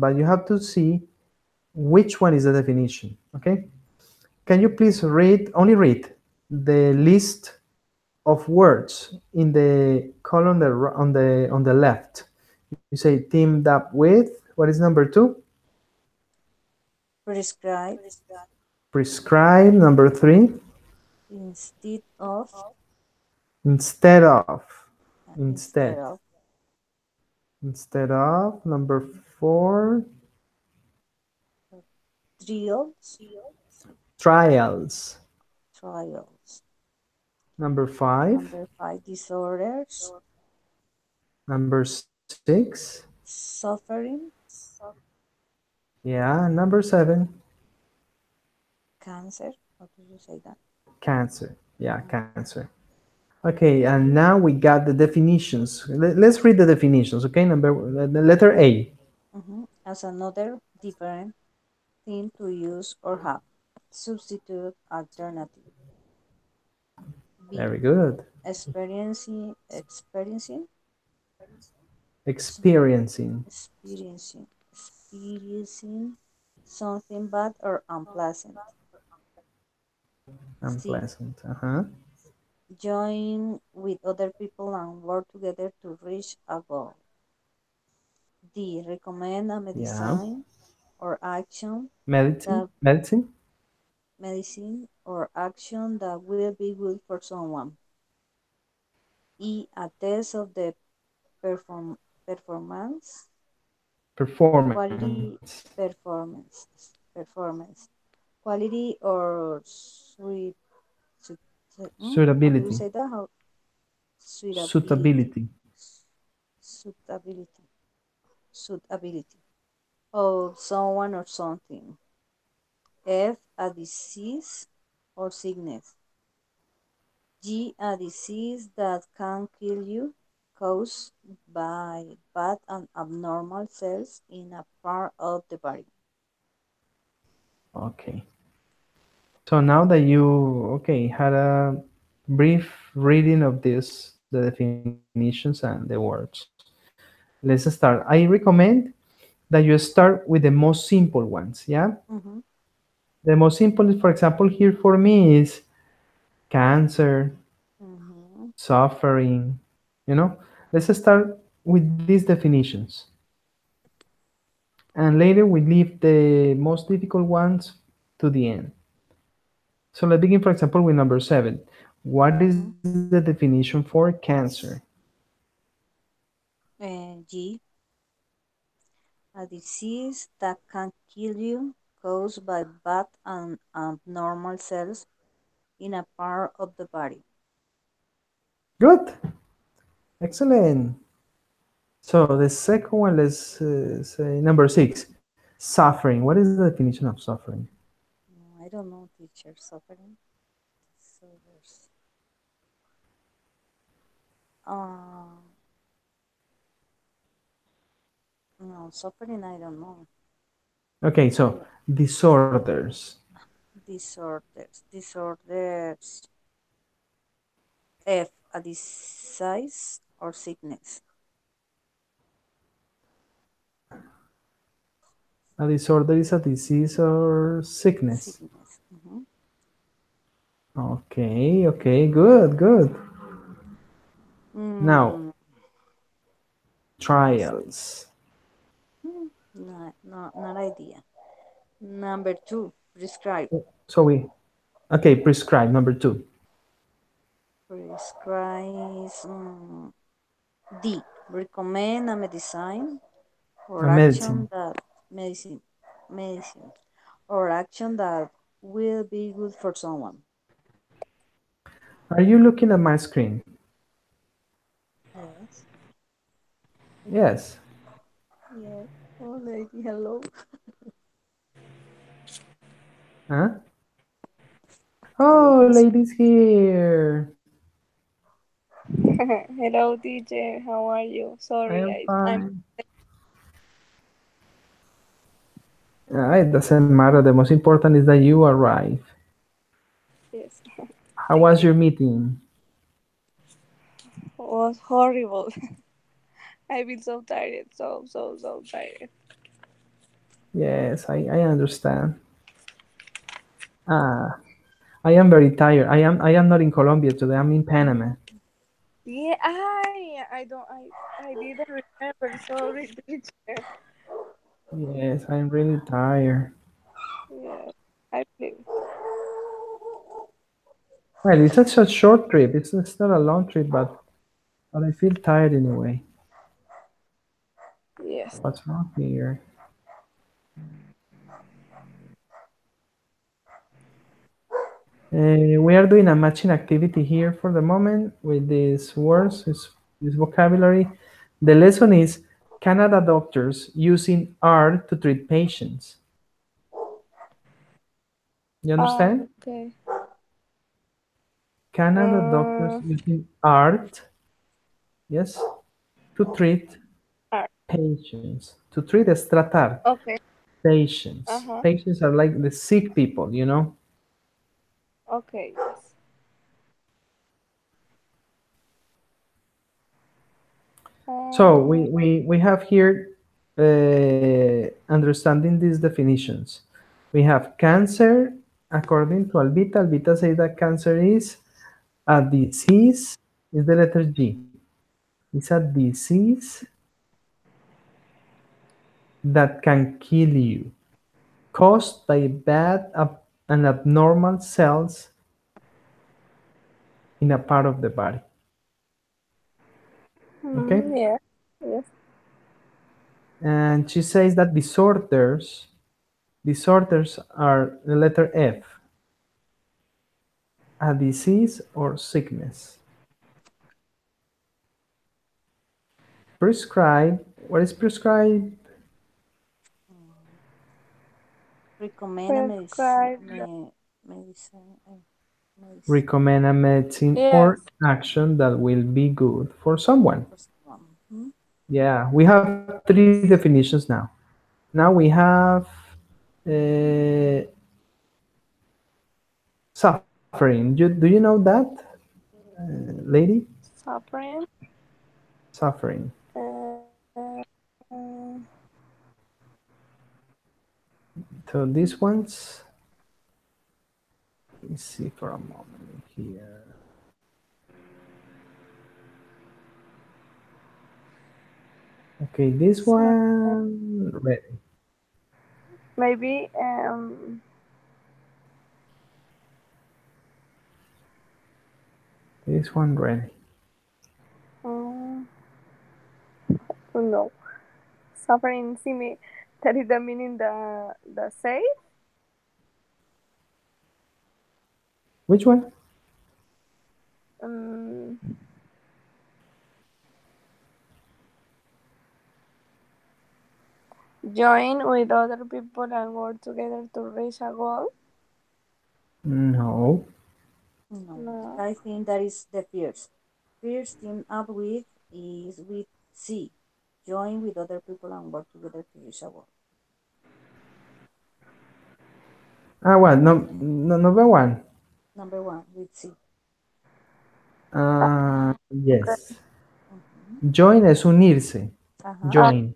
but you have to see which one is the definition. Okay? Can you please only read the list of words in the column on the left? You say teamed up with. What is number two? Prescribe Prescribe. Number three. instead of, Instead of. instead Instead. of, Instead of. Number four. trials, Trials. trials. Number five. Number five, disorders, Number six. suffering, Yeah. Number seven. cancer. How do you say that? Cancer. Yeah, cancer. Okay, and now we got the definitions. Let's read the definitions. Okay, the letter A. Mm-hmm. As another different thing to use or have. Substitute, alternative. B. Very good. Experiencing, Experiencing. experiencing something bad or unpleasant. C. Unpleasant. Uh-huh. Join with other people and work together to reach a goal. D. Recommend a Yeah. medicine or action Medicine. that Medicine. medicine or action that will be good for someone. E. A test of the performance, quality, Performance. performance, quality or sweet, how do you Suitability. say that? How suitability, Suitability. suitability, suitability of someone or something. F. A disease or sickness. G. A disease that can kill you, caused by bad and abnormal cells in a part of the body. Okay. So now that you had a brief reading of this, the definitions and the words, let's start. I recommend that you start with the most simple ones. Yeah. Mm-hmm. The most simple is, for example, here for me is cancer, Mm-hmm. suffering. You know, let's start with these definitions, and later we leave the most difficult ones to the end. So let's begin, for example, with number seven. What is Mm-hmm. the definition for cancer? And G. A disease that can kill you, caused by bad and abnormal cells in a part of the body. Good, excellent. So the second one, let's say number six, suffering. What is the definition of suffering? I don't know, teacher, suffering. So there's uh, no suffering. I don't know. Okay, so disorders. Disorders. F. A disease or sickness. A disorder is a disease or sickness. Sickness. Mm-hmm. Okay, okay, good, good. Now, Mm, trials. no, no, not idea. Number two, prescribe. So okay, prescribe number two. Prescribe D. Recommend a medicine or A medicine. action that medicine medicine or action that will be good for someone. Are you looking at my screen? Yes. Yes. Yes. Oh, lady, hello. Huh? Oh, Ladies. ladies here. Hello, teacher. How are you? I Sorry, am I'm fine. It doesn't matter. The most important is that you arrive. yes. How Thank was you. your meeting? Was horrible. I feel so tired. So tired. Yes, I understand. Ah, I am very tired. I am not in Colombia today. I'm in Panama. Yeah, I didn't remember. Sorry, teacher. Yes, I'm really tired. Yeah, I believe. Well, it's such a short trip. It's not a long trip, but I feel tired anyway. Yes. What's wrong here? We are doing a matching activity here for the moment with these words, this vocabulary. The lesson is Canada doctors using art to treat patients. You understand? Okay. Canada doctors Um. using art, yes, to treat Art. patients. To treat is tratar, Okay. Uh patients. huh. Patients are like the sick people, you know? Okay. Yes. So Um. we have here understanding these definitions. We have cancer, according to Albita. Albita says that cancer is a disease, is the letter G. It's a disease that can kill you, caused by bad and abnormal cells in a part of the body. Okay? Yeah. Yes. And she says that disorders are the letter F, a disease or sickness. Prescribe, what is prescribe? Mm. Recommend a Prescribe. medicine, medicine Recommend a medicine or Yes. action that will be good for someone. for someone. Mhm. Yeah, we have three definitions now. Now we have uh, suffering. Do you know that, lady? Suffering. Suffering. Uh, So these ones, let me see for a moment here. Okay, this suffering. one ready. Maybe. This one ready. um oh no. Suffering. See me. That is the meaning. The say. Which one? Um. Join with other people and work together to reach a goal. No. No, No. I think that is the first. First team up with is with C. Join with other people and work together to reach a goal. Ah, well, no, no, number one. Number one with C. Okay. Yes. Mhm. Join es unirse. Uh-huh. Join.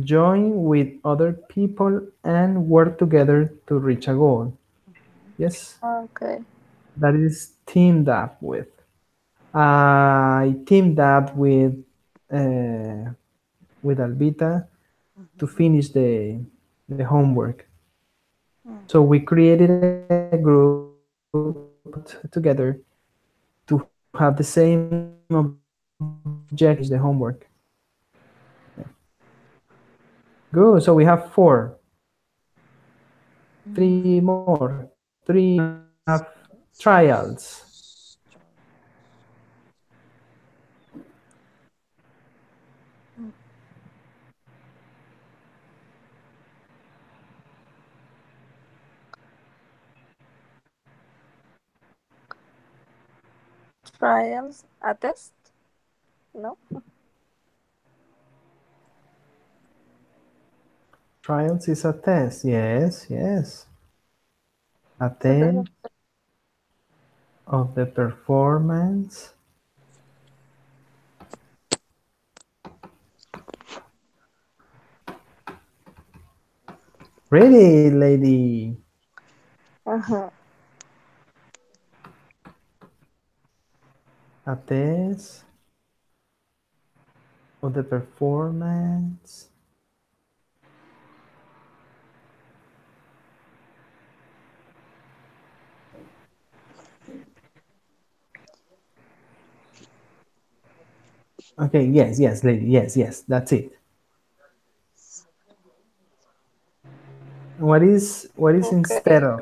Join with other people and work together to reach a goal. Mhm. Yes, Okay. that is teamed up with. I teamed up with Albita to Mhm. finish the homework. Mm. So we created a group together to have the same objective to finish the homework. Good. So we have four. Mm. Three more. Three more. We have trials. Mm. Trials. A test. No. Trials is a test. Yes, yes. A test of the performance. Ready, lady. Uh-huh. A test of the performance. Okay, yes, yes, lady. Yes, yes, that's it. What is instead Okay. of?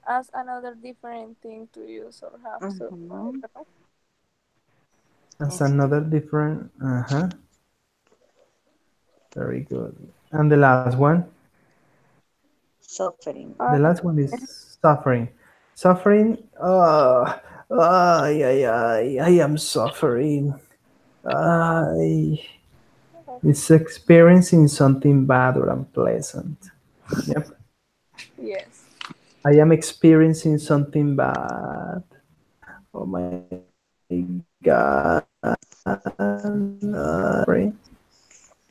As another different thing to use or have to. Mm-hmm. I don't As Instead. another different. Uh-huh. Very good. And the last one? Suffering. The last one is suffering. Suffering. I am suffering. I is experiencing something bad or unpleasant. Yep. yes. I am experiencing something bad. Oh my God. Suffering.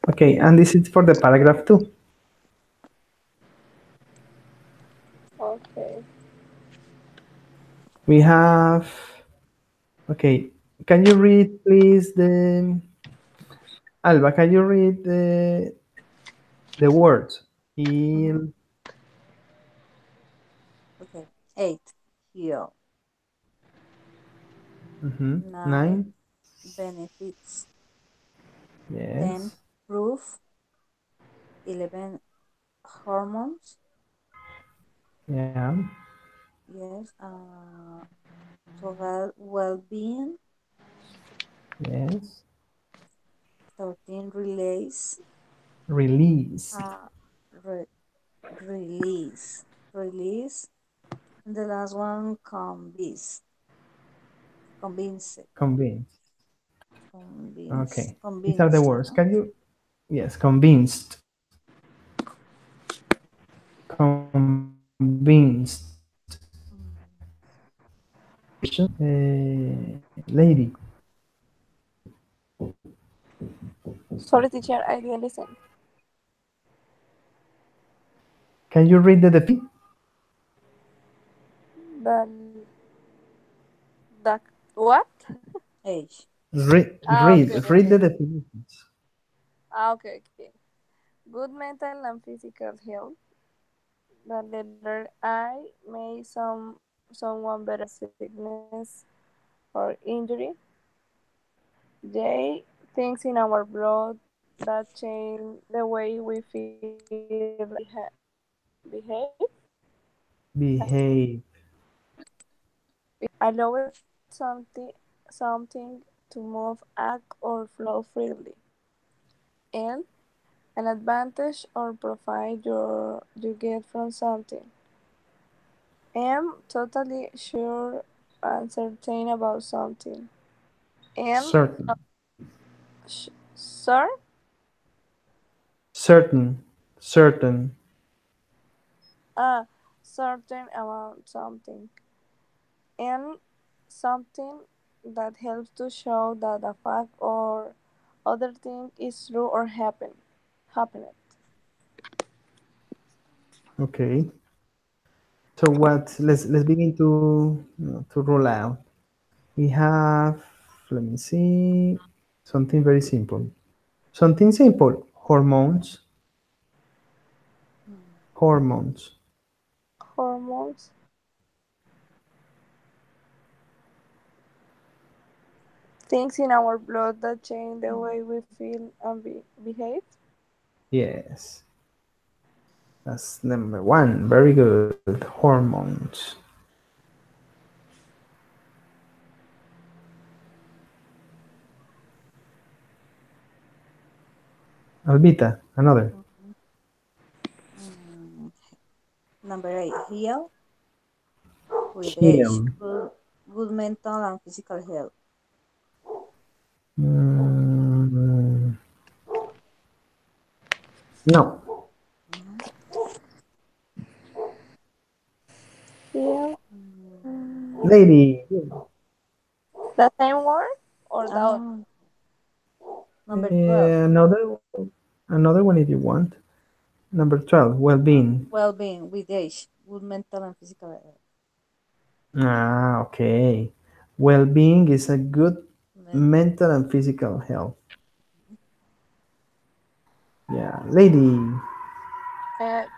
Okay, and this is for the paragraph two. Okay. We have. Okay, can you read please the Alba? Can you read the words? Mm-hmm. In Okay. 8. Heal. mhm, 9. 9. Benefits. 10. Yes. Proof. 11. Hormones. Yeah. Yes. Total well-being. Yes. 13. Release. Released. Uh, re- release. Release. And the last one, convince. Convince. Convinced. Okay. Convince. These are the Convinced. words. No? Can you? Yes. Convinced. Convinced. Mm. Lady. Sorry, teacher, I didn't listen. Can you read the definition? The the what? Age. Read the Okay. definitions. Okay. Good mental and physical health. The letter I may someone better sickness or injury. J things in our blood that change the way we feel behave. Behave. Allow something to move, act, or flow freely. And an advantage or profit you get from something. Am totally sure and certain about something. Am Certain. sure Certain. Certain. a certain about something. And something that helps to show that a fact or other thing is true or happened. Okay. So what? Let's begin to roll out. We have. Let me see. Something very simple. Something simple. Hormones. Mm. Hormones. Hormones, things in our blood that change the Mm. way we feel and behave. Yes. That's number one. Very good. Hormones. Albita. Another. Mhm. Mm. Number 8. Heal. with age. Heal. Good mental and physical health. Mm, no. Mhm. Heal. Mm, Lady. The same word or the other? ah, number 12. Another one if you want. Number 12, well-being. Well-being with age. Good mental and physical health. Ah, okay. Well-being is a good Mental. mental and physical health. Yeah, lady.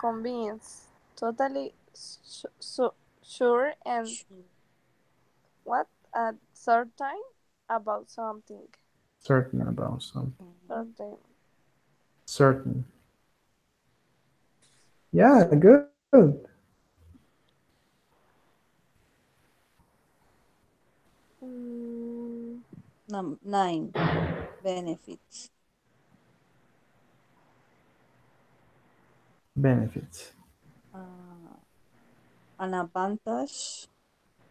Convince. Totally sure and Sure. what? Certain about something. Certain about something. Mhm. Certain. Certain. Yeah, good. Mm, 9. Benefits. Benefits. Uh, an advantage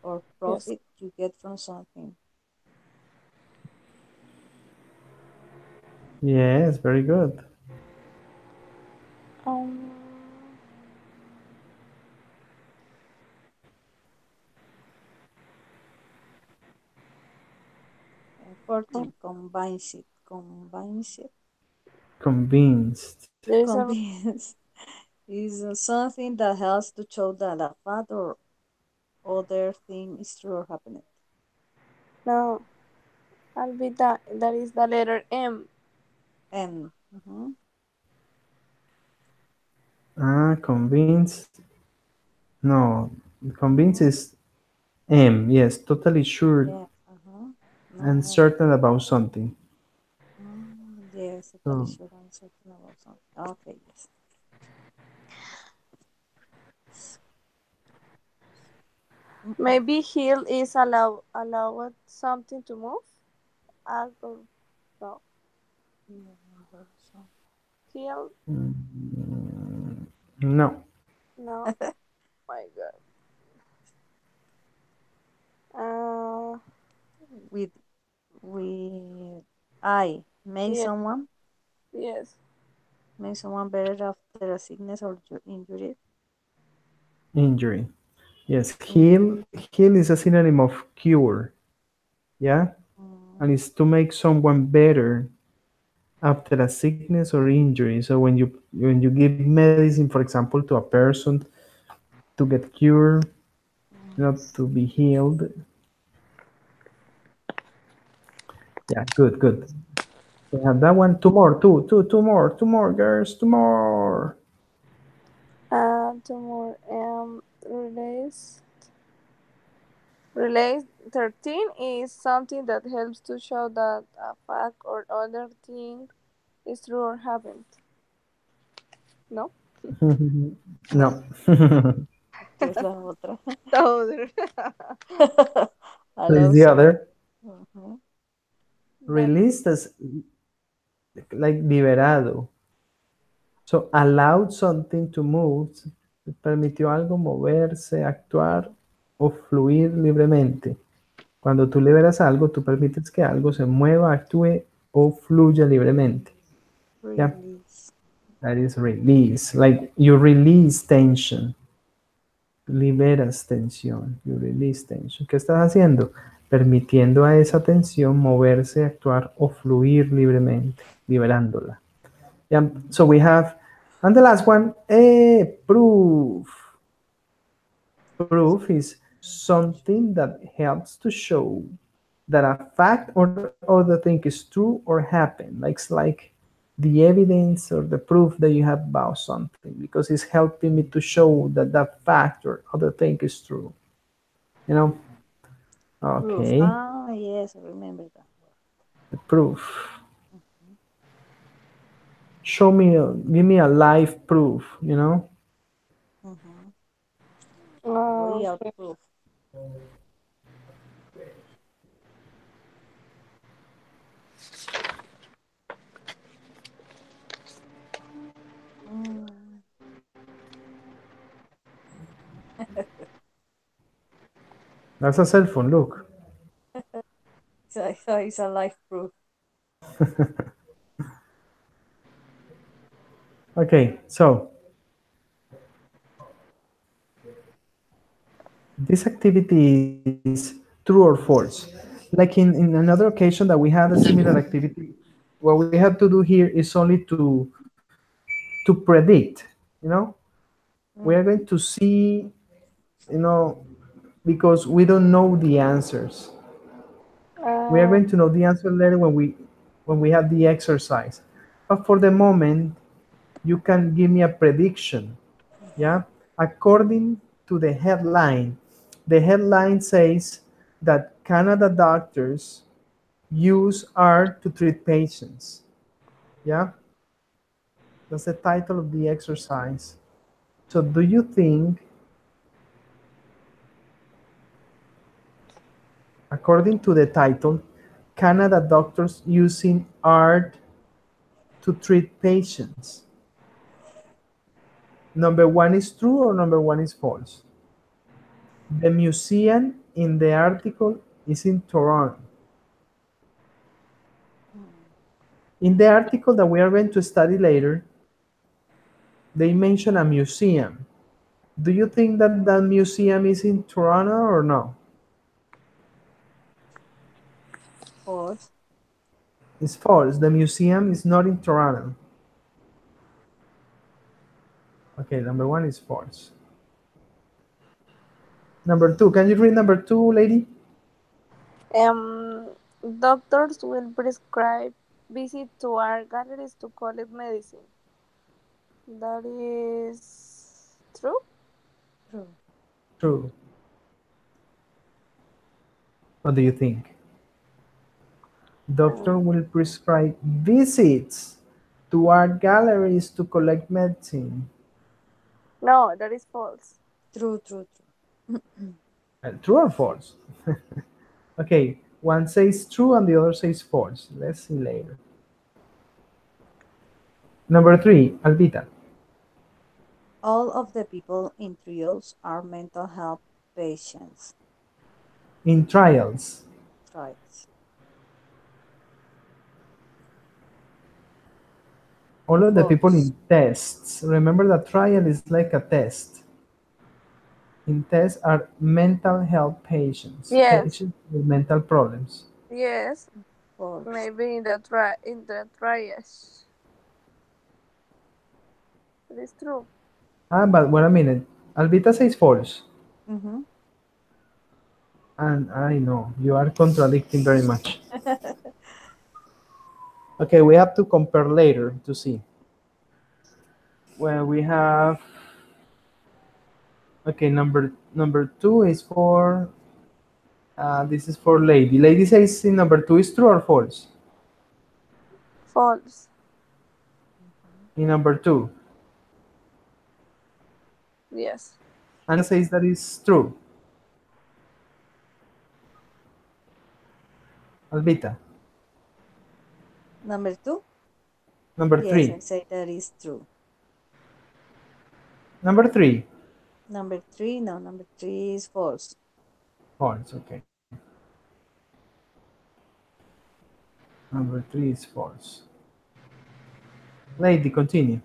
or yes. profit you get from something. Yes, very good. Um, 14. Combines it. Combines it. Convinced. there is a Convenience is something that helps to show that a fact or other thing is true or happening. no. I'll be that. That is the letter M. And mhm, Ah, convinced. No, convinced mhm, is M. Yes, totally sure yes, and no, certain about something. yes, totally So, sure I'm certain about something. Okay, yes. Mm-mm. Maybe heal is allow something to move. Act or no. Remember some. Heal. no. No. My God. Uh. with with I make Yeah. someone Yes. better after a sickness or injury. Injury. Yes, Injury. heal is a synonym of cure. Yeah, and Mm, it's to make someone better after a sickness or injury. So when you give medicine, for example, to a person to get cured, to be healed. Yeah, good, good. We have that one. Two more, two more, girls, two more. Two more. Release. Release 13 is something that helps to show that a fact or other thing is true or happened. No? No. ¿Qué es la otra? The other. So is Allow the some. other Mhm. That released as like liberado. So allowed something to move, permitió algo moverse, actuar o fluir libremente. Cuando tú liberas algo, tú permites que algo se mueva, actúe o fluya libremente. Yeah, Release. that is release. Like you release tension, liberas tensión, you release tension. ¿Qué estás haciendo? Permitiendo a esa tensión moverse, actuar o fluir libremente, liberándola. Yeah, so we have, and the last one, proof. Proof is something that helps to show that a fact or other thing is true or happened. Like the evidence or the proof that you have about something, because it's helping me to show that that fact or other thing is true. You know? Proof. Okay. Ah, yes, I remember that The proof. word. Mhm, Give me a live proof, you know? mhm. Real okay. proof. Mm. That's a cell phone. Look. It's a life proof. Okay, so this activity is true or false. Like in another occasion that we had a similar activity, what we have to do here is only to predict, you know? We are going to Mm-hmm. see, you know, because we don't know the answers. We are Uh, going to know the answer later when we have the exercise. But for the moment, you can give me a prediction. Mm-hmm. Yeah, according to the headline says that Canada doctors use art to treat patients. Yeah, that's the title of the exercise. So do you think, according to the title, Canada doctors using art to treat patients, number one is true or number one is false? The museum in the article is in Toronto. Mm. In the article that we are going to study later, they mention a museum. Do you think that that museum is in Toronto or no? False. It's false. The museum is not in Toronto. Okay, number one is false. Number two, can you read number two, lady? um, Doctors will prescribe visit to art galleries to collect medicine. That is true. True. True. What do you think? Doctor Um, will prescribe visits to art galleries to collect medicine. no, that is false. True. True. True. True or false? Okay, one says true and the other says false. Let's see later. Number three, Alvita. All of the people in trials are mental health patients. In trials, Trials. all of the people False. in tests. Remember that trial is like a test. In tests are mental health patients, Yes, patients with mental problems. yes. False. Maybe in the triage. That is true. Ah, but wait a minute. Alvita says false. Mm-hmm. And I know you are contradicting very much. Okay, we have to compare later to see. Well, we have okay. Number two is for this is for lady. Lady says in number two is true or false. False. Mm-hmm. In number two, Yes. Anna says that is true. Alvita, Number two. number Yes, three, I say that is true. number three, Number three. No, number three is false. false. Okay, number three is false. Lady, continue.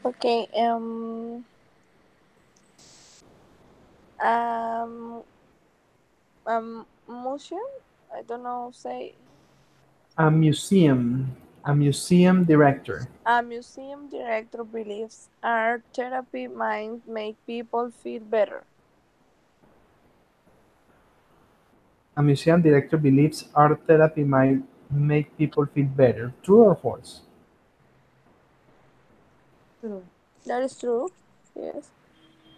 Okay. Um. Museum. I don't know. Say A museum director. a museum director believes art therapy might make people feel better. A museum director believes art therapy might make people feel better. True or false? True. That is true. Yes.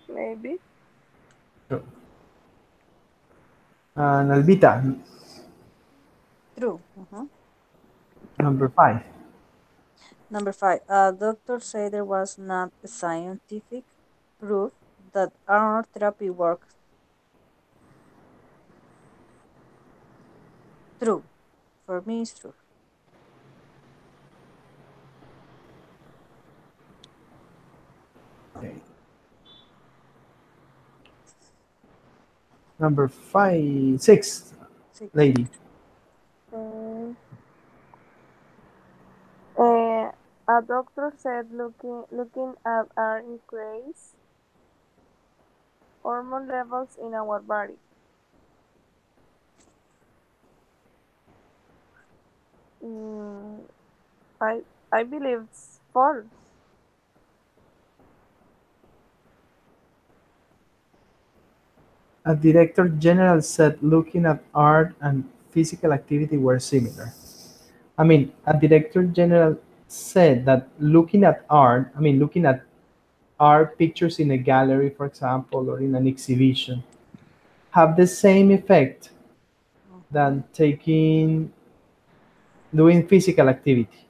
Maybe. True. And Alvita, True. Uh-huh. number five. Number five. Doctors say there was not a scientific proof that art therapy works. True. For me, it's true. Okay. Number five, six, Six. lady. Uh, a doctor said looking at our increase hormone levels in our body. Mm, I believe it's false. A director general said looking at art and physical activity were similar. I mean, a director general said that looking at art, I mean, looking at art pictures in a gallery, for example, or in an exhibition, have the same effect Mm-hmm. than doing physical activity.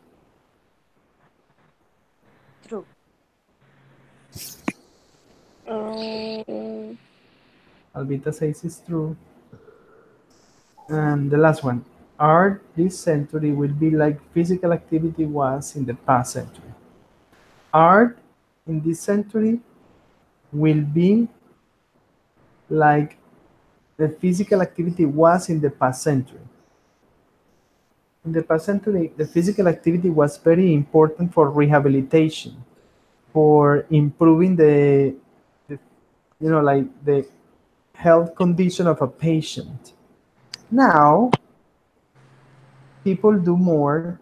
True. Um, Albita says it's true. And the last one, art this century will be like physical activity was in the past century. Art in this century will be like the physical activity was in the past century. In the past century, the physical activity was very important for rehabilitation, for improving the like the health condition of a patient. Now, people do more,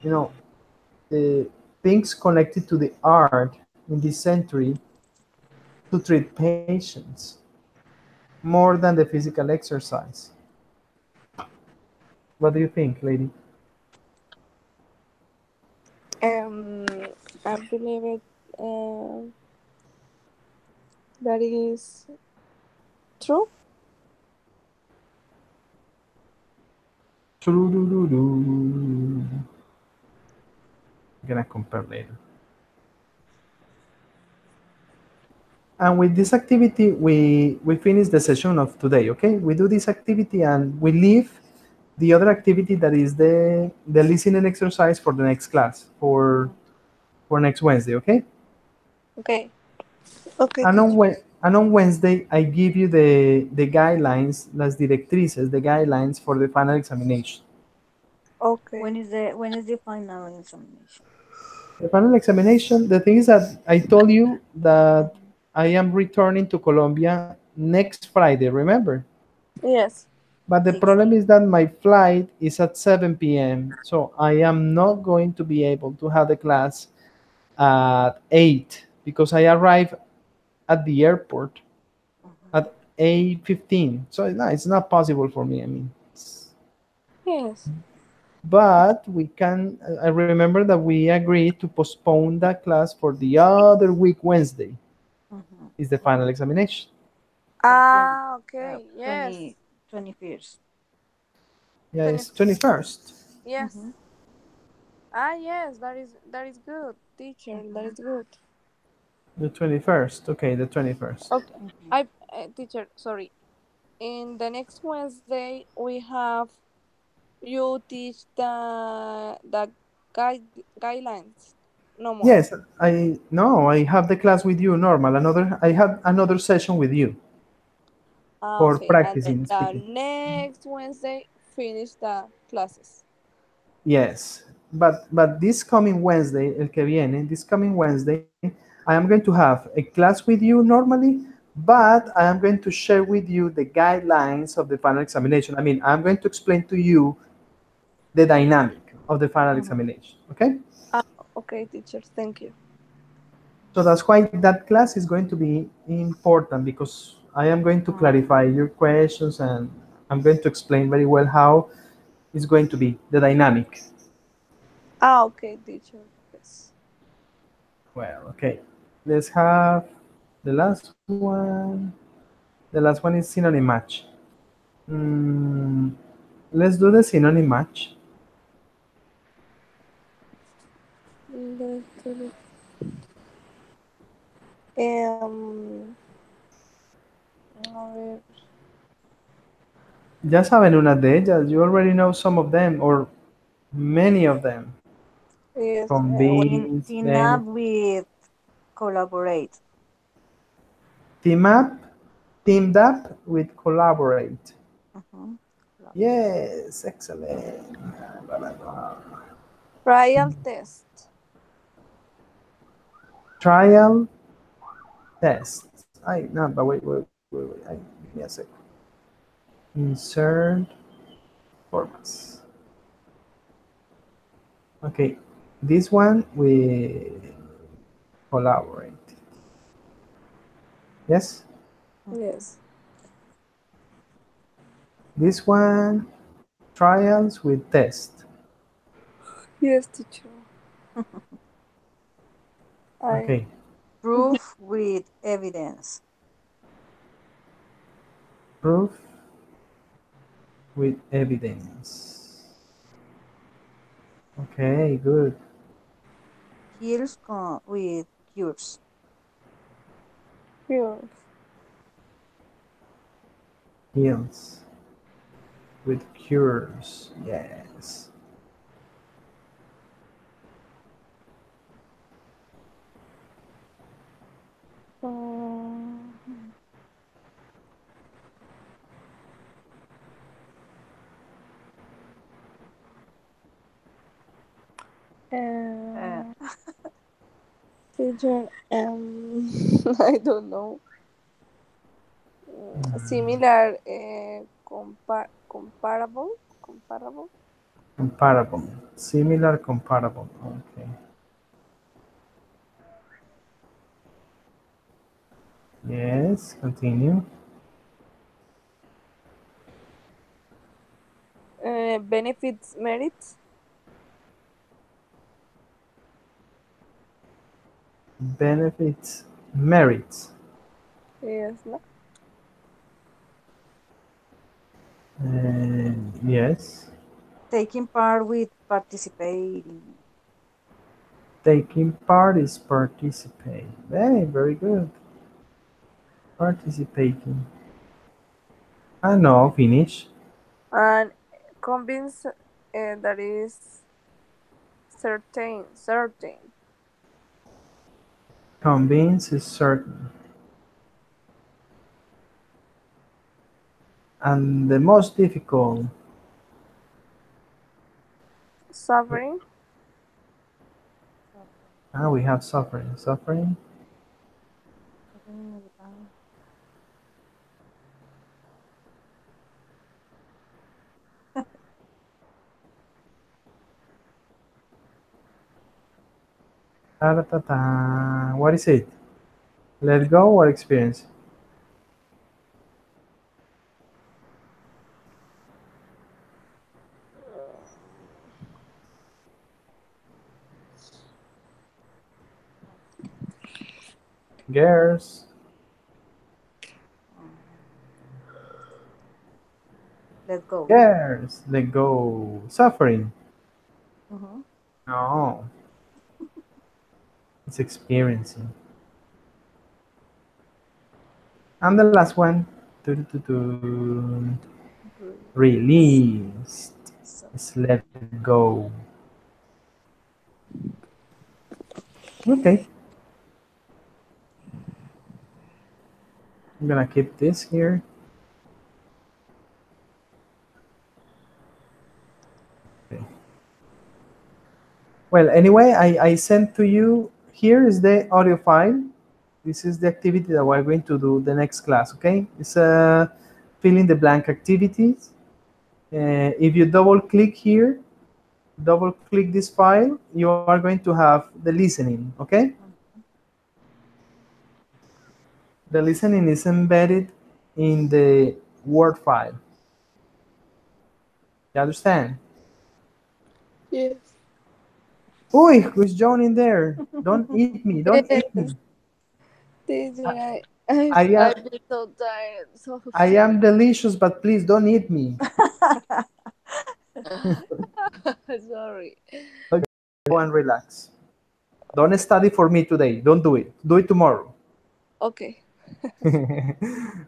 you know, the things connected to the art in this century to treat patients more than the physical exercise. What do you think, lady? um, I believe it. That is true. I'm gonna compare later. And with this activity, we finish the session of today. Okay, we do this activity and we leave the other activity that is the listening exercise for the next class for next Wednesday. Okay, Okay. Okay, and teacher. on Wednesday I give you the guidelines, las directrices, the guidelines for the final examination. Okay. When is the final examination? The final examination. The thing is that I told you that Mm-hmm. I am returning to Colombia next Friday. Remember? Yes. But the problem 16. is that my flight is at 7 p.m. So I am not going to be able to have the class at 8 because I arrive at the airport Mm-hmm. at 8:15. So no, it's not possible for me. I mean, Yes. but we can. I remember that we agreed to postpone that class for the other week. Wednesday Mm-hmm. is the final Okay. examination. The 20, Okay. Yes. 20, 21st. Yeah, 20. it's 21st. Yes. Mm-hmm. Yes. That is good, teacher. That Mm-hmm. is good. The 21st. Okay, the 21st. Okay. Mm-hmm. Teacher. Sorry. In the next Wednesday, we have you teach the guide guidelines. No more. Yes, I no, I have the class with you normal. I have another session with you for Okay. And then practicing the speaking. next Wednesday, finish the classes. Yes, but this coming Wednesday, el que viene, this coming Wednesday, I am going to have a class with you normally, but I am going to share with you the guidelines of the final examination. I mean, I'm going to explain to you the dynamic of the final Mm-hmm. examination. Okay? Ah, okay, teacher. Thank you. So that's why that class is going to be important because I am going to Mm-hmm. clarify your questions and I'm going to explain very well how it's going to be the dynamic. Okay, teacher. Yes. Well, okay. Let's have the last one. The last one is synonym match. Mm, let's do the synonym match. Letter- Um, a ver. Ya saben una de ellas. You already know some of them or many of them. Yes. Convince, Team up benefit. with collaborate. Team up Teamed up with collaborate. Mhm. Yes, excellent. Trial test. Trial test. I no, but wait. Give me a second. Insert formats. Okay, this one we collaborate. Yes. Mhm. Yes. This one trials with test. Yes, teacher. I Okay, Proof with evidence. proof with evidence. Okay, good. Heals with cures. yes. Heals with cures. Yes. Um, Uh, and teacher, I don't know. Similar, comparable. Comparable. Similar, comparable. Okay. Yes, continue. Benefits, merits. Benefits, merits. Yes, no. Yes. taking part with participating. Taking part is participate. Hey, very good. Participating. I know, finish. And convince, that is certain. Convince is certain. And the most difficult. Suffering. Ah, we have suffering. Suffering. Ta-ta-ta-ta. What is it? Let go or experience? Girls. Let go. Girls. Let go. Suffering. Mhm. No. It's experiencing. And the last one. Release. Released. So, It's let go. Okay. I'm gonna keep this here. Okay. Well, anyway, I sent to you, here is the audio file. This is the activity that we're going to do the next class, okay? It's a fill in the blank activities. If you double click here, double click this file, you are going to have the listening, okay? mhm. The listening is embedded in the Word file. You understand? Yes. Uy, who's joining there? Don't eat me, don't eat me. Yes. Teacher, I, I, I am I've been so tired. So I am delicious, but please don't eat me. sorry. Okay, go and relax. Don't study for me today. Don't do it. Do it tomorrow. Okay.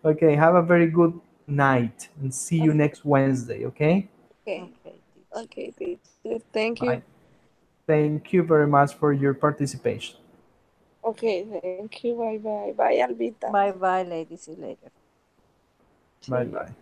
Okay, have a very good night and see you next Wednesday, okay? Okay. Okay, teacher. Okay, teacher. Thank you. Bye. Thank you very much for your participation. Okay, thank you. Bye bye. Bye, Albita. Bye bye, ladies. See you later. See Bye you. bye.